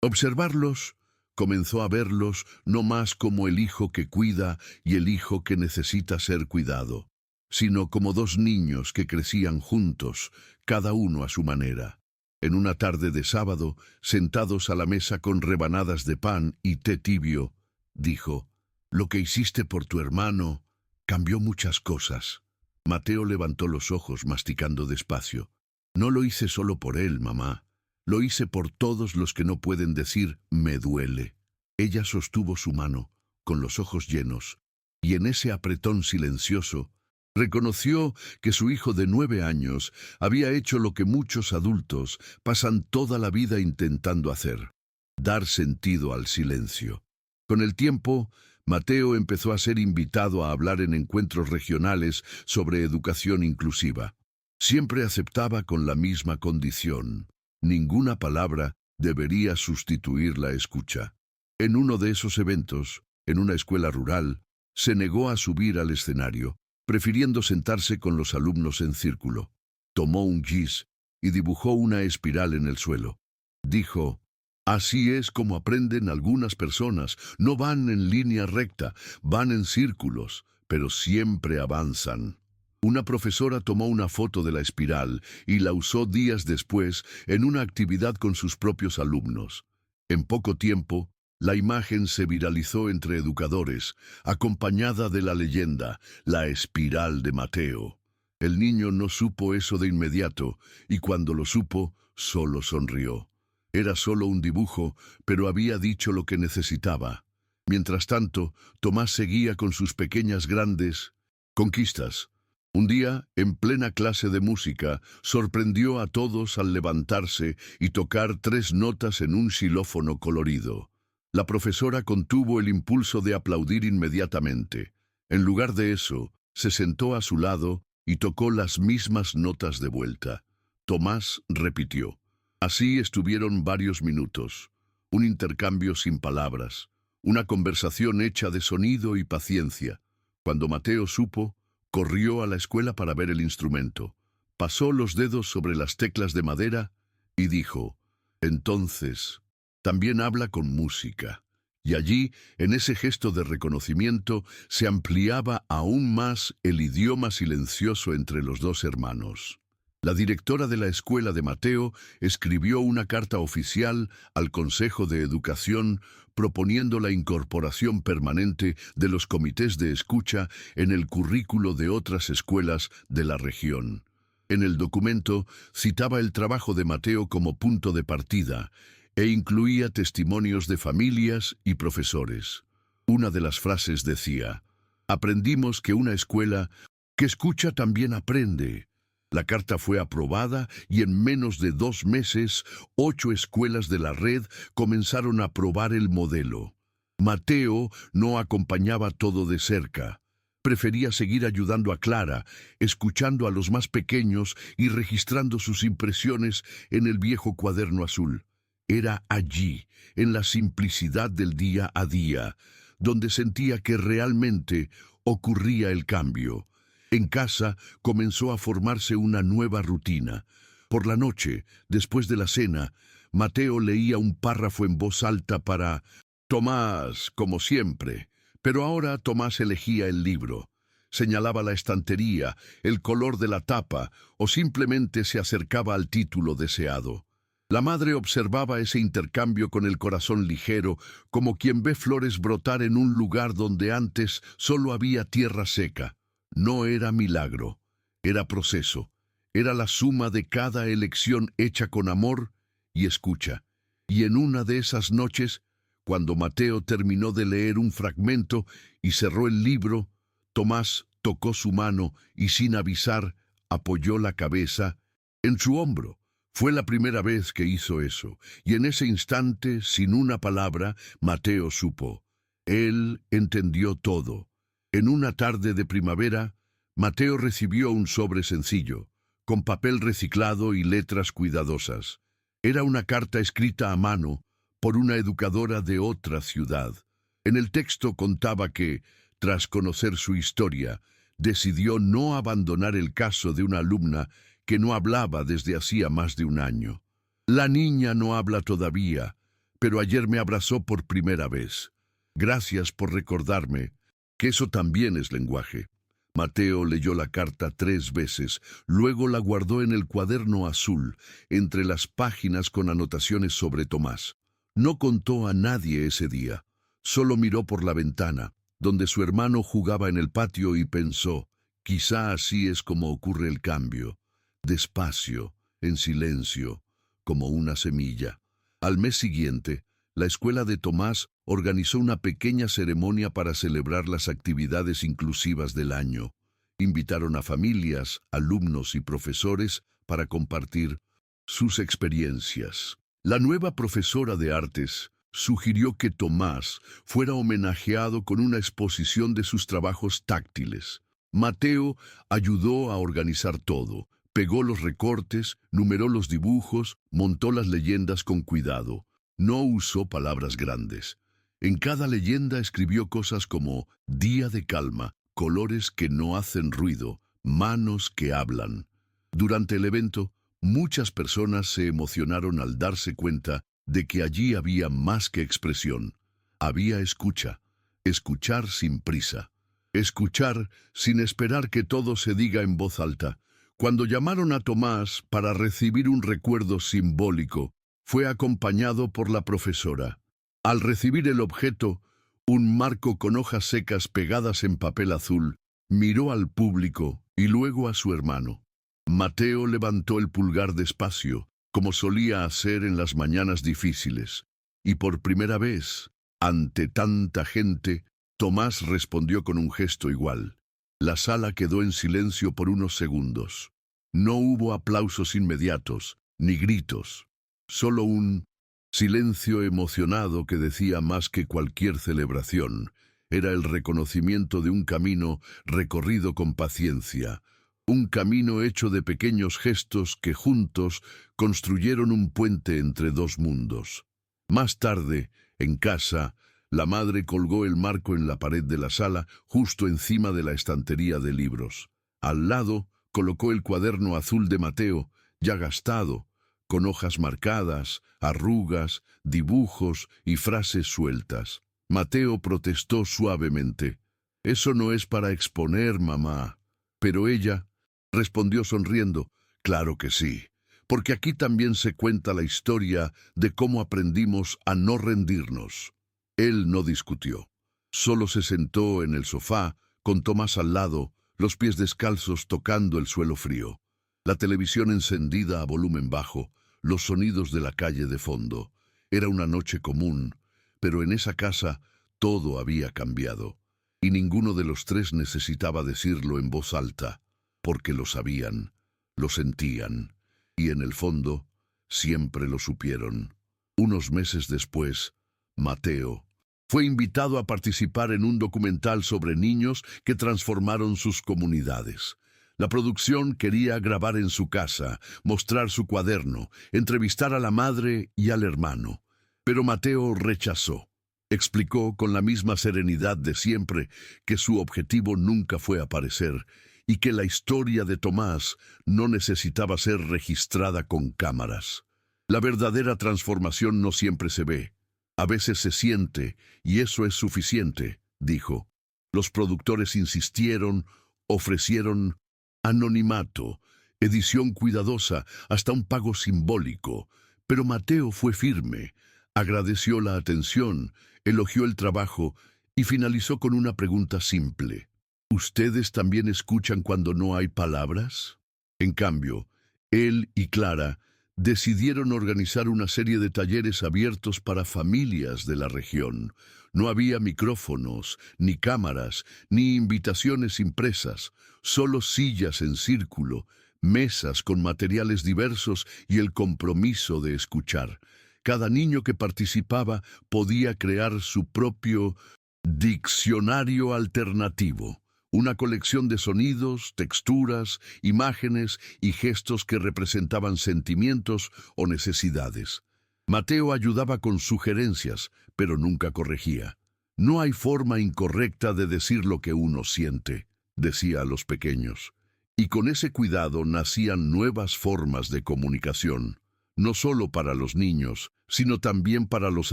observarlos, comenzó a verlos no más como el hijo que cuida y el hijo que necesita ser cuidado, sino como dos niños que crecían juntos, cada uno a su manera. En una tarde de sábado, sentados a la mesa con rebanadas de pan y té tibio, dijo: «Lo que hiciste por tu hermano cambió muchas cosas». Mateo levantó los ojos masticando despacio. «No lo hice solo por él, mamá. Lo hice por todos los que no pueden decir «me duele». Ella sostuvo su mano, con los ojos llenos, y en ese apretón silencioso, reconoció que su hijo de 9 años había hecho lo que muchos adultos pasan toda la vida intentando hacer: dar sentido al silencio. Con el tiempo, Mateo empezó a ser invitado a hablar en encuentros regionales sobre educación inclusiva. Siempre aceptaba con la misma condición: ninguna palabra debería sustituir la escucha. En uno de esos eventos, en una escuela rural, se negó a subir al escenario, prefiriendo sentarse con los alumnos en círculo. Tomó un gis y dibujó una espiral en el suelo. Dijo: «Así es como aprenden algunas personas. No van en línea recta, van en círculos, pero siempre avanzan». Una profesora tomó una foto de la espiral y la usó días después en una actividad con sus propios alumnos. En poco tiempo, la imagen se viralizó entre educadores, acompañada de la leyenda: «La espiral de Mateo». El niño no supo eso de inmediato, y cuando lo supo, solo sonrió. Era solo un dibujo, pero había dicho lo que necesitaba. Mientras tanto, Tomás seguía con sus pequeñas grandes conquistas. Un día, en plena clase de música, sorprendió a todos al levantarse y tocar 3 notas en un xilófono colorido. La profesora contuvo el impulso de aplaudir inmediatamente. En lugar de eso, se sentó a su lado y tocó las mismas notas de vuelta. Tomás repitió. Así estuvieron varios minutos. Un intercambio sin palabras, una conversación hecha de sonido y paciencia. Cuando Mateo supo, corrió a la escuela para ver el instrumento. Pasó los dedos sobre las teclas de madera y dijo: «Entonces, también habla con música». Y allí, en ese gesto de reconocimiento, se ampliaba aún más el idioma silencioso entre los dos hermanos. La directora de la escuela de Mateo escribió una carta oficial al Consejo de Educación proponiendo la incorporación permanente de los comités de escucha en el currículo de otras escuelas de la región. En el documento citaba el trabajo de Mateo como punto de partida e incluía testimonios de familias y profesores. Una de las frases decía: «Aprendimos que una escuela que escucha también aprende». La carta fue aprobada y en menos de 2 meses, 8 escuelas de la red comenzaron a probar el modelo. Mateo no acompañaba todo de cerca. Prefería seguir ayudando a Clara, escuchando a los más pequeños y registrando sus impresiones en el viejo cuaderno azul. Era allí, en la simplicidad del día a día, donde sentía que realmente ocurría el cambio. En casa comenzó a formarse una nueva rutina. Por la noche, después de la cena, Mateo leía un párrafo en voz alta para Tomás, como siempre. Pero ahora Tomás elegía el libro. Señalaba la estantería, el color de la tapa, o simplemente se acercaba al título deseado. La madre observaba ese intercambio con el corazón ligero, como quien ve flores brotar en un lugar donde antes solo había tierra seca. No era milagro, era proceso, era la suma de cada elección hecha con amor y escucha. Y en una de esas noches, cuando Mateo terminó de leer un fragmento y cerró el libro, Tomás tocó su mano y sin avisar apoyó la cabeza en su hombro. Fue la primera vez que hizo eso, y en ese instante, sin una palabra, Mateo supo. Él entendió todo. En una tarde de primavera, Mateo recibió un sobre sencillo, con papel reciclado y letras cuidadosas. Era una carta escrita a mano por una educadora de otra ciudad. En el texto contaba que, Tras conocer su historia, decidió no abandonar el caso de una alumna que no hablaba desde hacía más de un año. La niña no habla todavía, pero ayer me abrazó por primera vez. Gracias por recordarme que eso también es lenguaje. Mateo leyó la carta 3 veces, luego la guardó en el cuaderno azul, entre las páginas con anotaciones sobre Tomás. No contó a nadie ese día, solo miró por la ventana, donde su hermano jugaba en el patio y pensó, quizá así es como ocurre el cambio, despacio, en silencio, como una semilla. Al mes siguiente, la escuela de Tomás organizó una pequeña ceremonia para celebrar las actividades inclusivas del año. Invitaron a familias, alumnos y profesores para compartir sus experiencias. La nueva profesora de artes sugirió que Tomás fuera homenajeado con una exposición de sus trabajos táctiles. Mateo ayudó a organizar todo, pegó los recortes, numeró los dibujos, montó las leyendas con cuidado. No usó palabras grandes. En cada leyenda escribió cosas como día de calma, colores que no hacen ruido, manos que hablan. Durante el evento, muchas personas se emocionaron al darse cuenta de que allí había más que expresión. Había escucha, escuchar sin prisa, escuchar sin esperar que todo se diga en voz alta. Cuando llamaron a Tomás para recibir un recuerdo simbólico, fue acompañado por la profesora. Al recibir el objeto, un marco con hojas secas pegadas en papel azul, miró al público y luego a su hermano. Mateo levantó el pulgar despacio, como solía hacer en las mañanas difíciles, y por primera vez, ante tanta gente, Tomás respondió con un gesto igual. La sala quedó en silencio por unos segundos. No hubo aplausos inmediatos, ni gritos. Solo un silencio emocionado que decía más que cualquier celebración. Era el reconocimiento de un camino recorrido con paciencia, un camino hecho de pequeños gestos que juntos construyeron un puente entre dos mundos. Más tarde, en casa, la madre colgó el marco en la pared de la sala, justo encima de la estantería de libros. Al lado, colocó el cuaderno azul de Mateo, ya gastado, con hojas marcadas, arrugas, dibujos y frases sueltas. Mateo protestó suavemente. «Eso no es para exponer, mamá». Pero ella respondió sonriendo. «Claro que sí, porque aquí también se cuenta la historia de cómo aprendimos a no rendirnos». Él no discutió. Solo se sentó en el sofá, con Tomás al lado, los pies descalzos tocando el suelo frío. La televisión encendida a volumen bajo, los sonidos de la calle de fondo. Era una noche común, pero en esa casa todo había cambiado, y ninguno de los tres necesitaba decirlo en voz alta, porque lo sabían, lo sentían, y en el fondo siempre lo supieron. Unos meses después, Mateo fue invitado a participar en un documental sobre niños que transformaron sus comunidades. La producción quería grabar en su casa, mostrar su cuaderno, entrevistar a la madre y al hermano. Pero Mateo rechazó. Explicó con la misma serenidad de siempre que su objetivo nunca fue aparecer y que la historia de Tomás no necesitaba ser registrada con cámaras. La verdadera transformación no siempre se ve. A veces se siente, y eso es suficiente, dijo. Los productores insistieron, ofrecieron anonimato, edición cuidadosa, hasta un pago simbólico. Pero Mateo fue firme, agradeció la atención, elogió el trabajo y finalizó con una pregunta simple. ¿Ustedes también escuchan cuando no hay palabras? En cambio, él y Clara decidieron organizar una serie de talleres abiertos para familias de la región. No había micrófonos, ni cámaras, ni invitaciones impresas, solo sillas en círculo, mesas con materiales diversos y el compromiso de escuchar. Cada niño que participaba podía crear su propio diccionario alternativo. Una colección de sonidos, texturas, imágenes y gestos que representaban sentimientos o necesidades. Mateo ayudaba con sugerencias, pero nunca corregía. No hay forma incorrecta de decir lo que uno siente, decía a los pequeños. Y con ese cuidado nacían nuevas formas de comunicación, no solo para los niños, sino también para los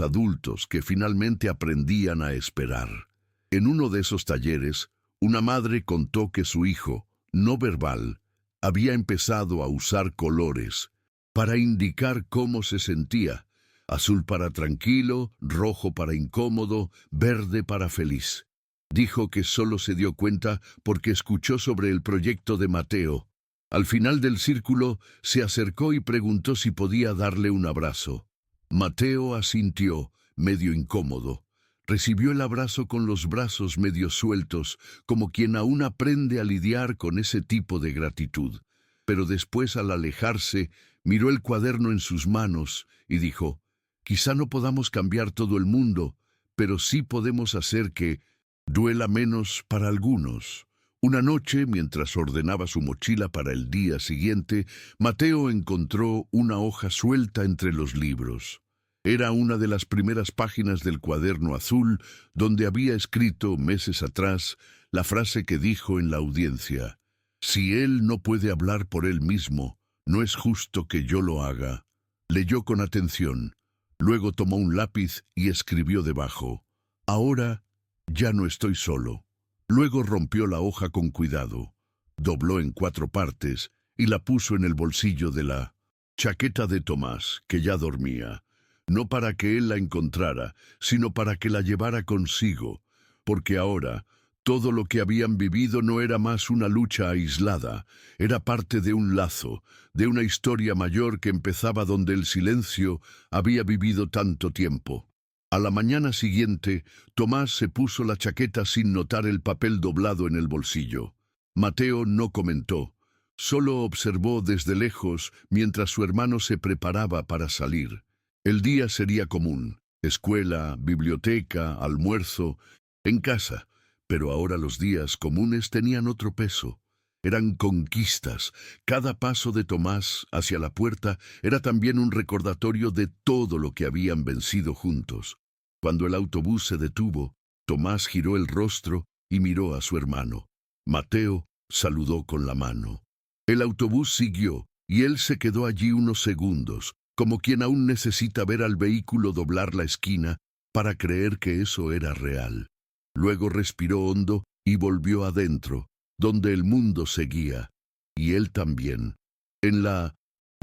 adultos que finalmente aprendían a esperar. En uno de esos talleres, una madre contó que su hijo, no verbal, había empezado a usar colores para indicar cómo se sentía: azul para tranquilo, rojo para incómodo, verde para feliz. Dijo que solo se dio cuenta porque escuchó sobre el proyecto de Mateo. Al final del círculo, se acercó y preguntó si podía darle un abrazo. Mateo asintió, medio incómodo. Recibió el abrazo con los brazos medio sueltos, como quien aún aprende a lidiar con ese tipo de gratitud. Pero después, al alejarse, miró el cuaderno en sus manos y dijo: quizá no podamos cambiar todo el mundo, pero sí podemos hacer que duela menos para algunos. Una noche, mientras ordenaba su mochila para el día siguiente, Mateo encontró una hoja suelta entre los libros. Era una de las primeras páginas del cuaderno azul, donde había escrito meses atrás la frase que dijo en la audiencia: si él no puede hablar por él mismo, no es justo que yo lo haga. Leyó con atención. Luego tomó un lápiz y escribió debajo: ahora ya no estoy solo. Luego rompió la hoja con cuidado, dobló en 4 partes y la puso en el bolsillo de la chaqueta de Tomás, que ya dormía. No para que él la encontrara, sino para que la llevara consigo, porque ahora todo lo que habían vivido no era más una lucha aislada, era parte de un lazo, de una historia mayor que empezaba donde el silencio había vivido tanto tiempo. A la mañana siguiente, Tomás se puso la chaqueta sin notar el papel doblado en el bolsillo. Mateo no comentó, solo observó desde lejos mientras su hermano se preparaba para salir. El día sería común: escuela, biblioteca, almuerzo, en casa. Pero ahora los días comunes tenían otro peso. Eran conquistas. Cada paso de Tomás hacia la puerta era también un recordatorio de todo lo que habían vencido juntos. Cuando el autobús se detuvo, Tomás giró el rostro y miró a su hermano. Mateo saludó con la mano. El autobús siguió y él se quedó allí unos segundos, como quien aún necesita ver al vehículo doblar la esquina para creer que eso era real. Luego respiró hondo y volvió adentro, donde el mundo seguía, y él también. En la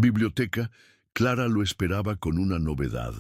biblioteca, Clara lo esperaba con una novedad.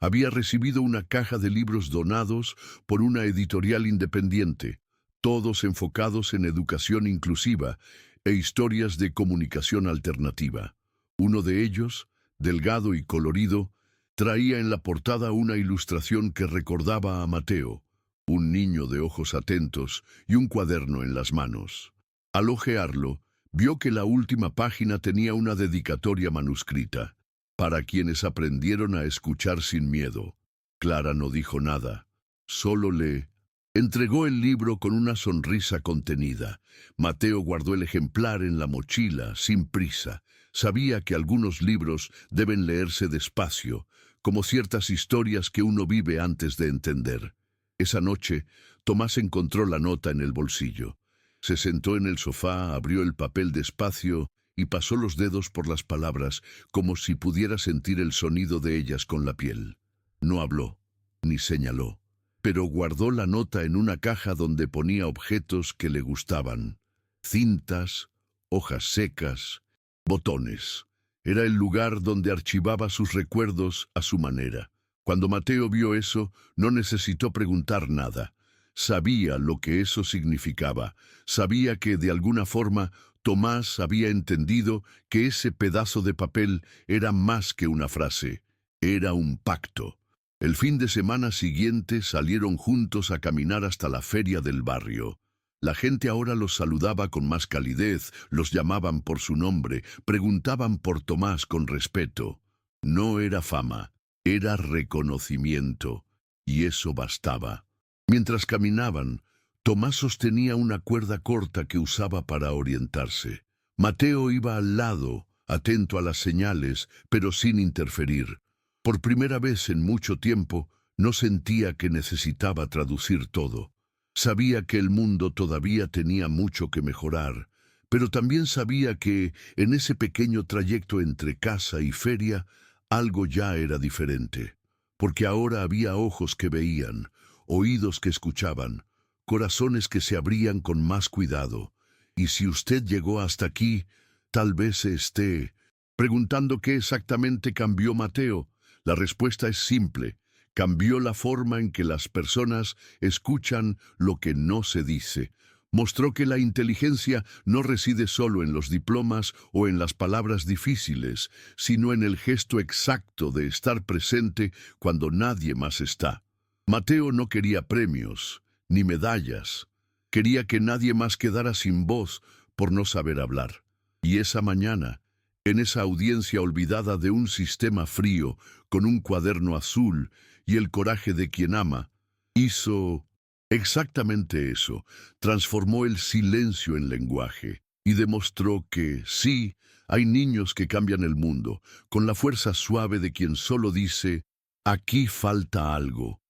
Había recibido una caja de libros donados por una editorial independiente, todos enfocados en educación inclusiva e historias de comunicación alternativa. Uno de ellos, delgado y colorido, traía en la portada una ilustración que recordaba a Mateo, un niño de ojos atentos y un cuaderno en las manos. Al hojearlo, vio que la última página tenía una dedicatoria manuscrita: para quienes aprendieron a escuchar sin miedo. Clara no dijo nada, solo le entregó el libro con una sonrisa contenida. Mateo guardó el ejemplar en la mochila, sin prisa. Sabía que algunos libros deben leerse despacio, como ciertas historias que uno vive antes de entender. Esa noche, Tomás encontró la nota en el bolsillo. Se sentó en el sofá, abrió el papel despacio y pasó los dedos por las palabras, como si pudiera sentir el sonido de ellas con la piel. No habló, ni señaló, pero guardó la nota en una caja donde ponía objetos que le gustaban: cintas, hojas secas, botones. Era el lugar donde archivaba sus recuerdos a su manera. Cuando Mateo vio eso, no necesitó preguntar nada. Sabía lo que eso significaba. Sabía que, de alguna forma, Tomás había entendido que ese pedazo de papel era más que una frase. Era un pacto. El fin de semana siguiente salieron juntos a caminar hasta la feria del barrio. La gente ahora los saludaba con más calidez, los llamaban por su nombre, preguntaban por Tomás con respeto. No era fama, era reconocimiento, y eso bastaba. Mientras caminaban, Tomás sostenía una cuerda corta que usaba para orientarse. Mateo iba al lado, atento a las señales, pero sin interferir. Por primera vez en mucho tiempo, No sentía que necesitaba traducir todo. Sabía que el mundo todavía tenía mucho que mejorar, pero también sabía que en ese pequeño trayecto entre casa y feria algo ya era diferente, porque ahora había ojos que veían, oídos que escuchaban, corazones que se abrían con más cuidado. Y si usted llegó hasta aquí, tal vez se esté preguntando qué exactamente cambió Mateo. La respuesta es simple: cambió la forma en que las personas escuchan lo que no se dice. Mostró que la inteligencia no reside solo en los diplomas o en las palabras difíciles, sino en el gesto exacto de estar presente cuando nadie más está. Mateo no quería premios, ni medallas. Quería que nadie más quedara sin voz por no saber hablar. Y esa mañana, en esa audiencia olvidada de un sistema frío, con un cuaderno azul y el coraje de quien ama, hizo exactamente eso. Transformó el silencio en lenguaje y demostró que sí, hay niños que cambian el mundo, con la fuerza suave de quien solo dice: aquí falta algo.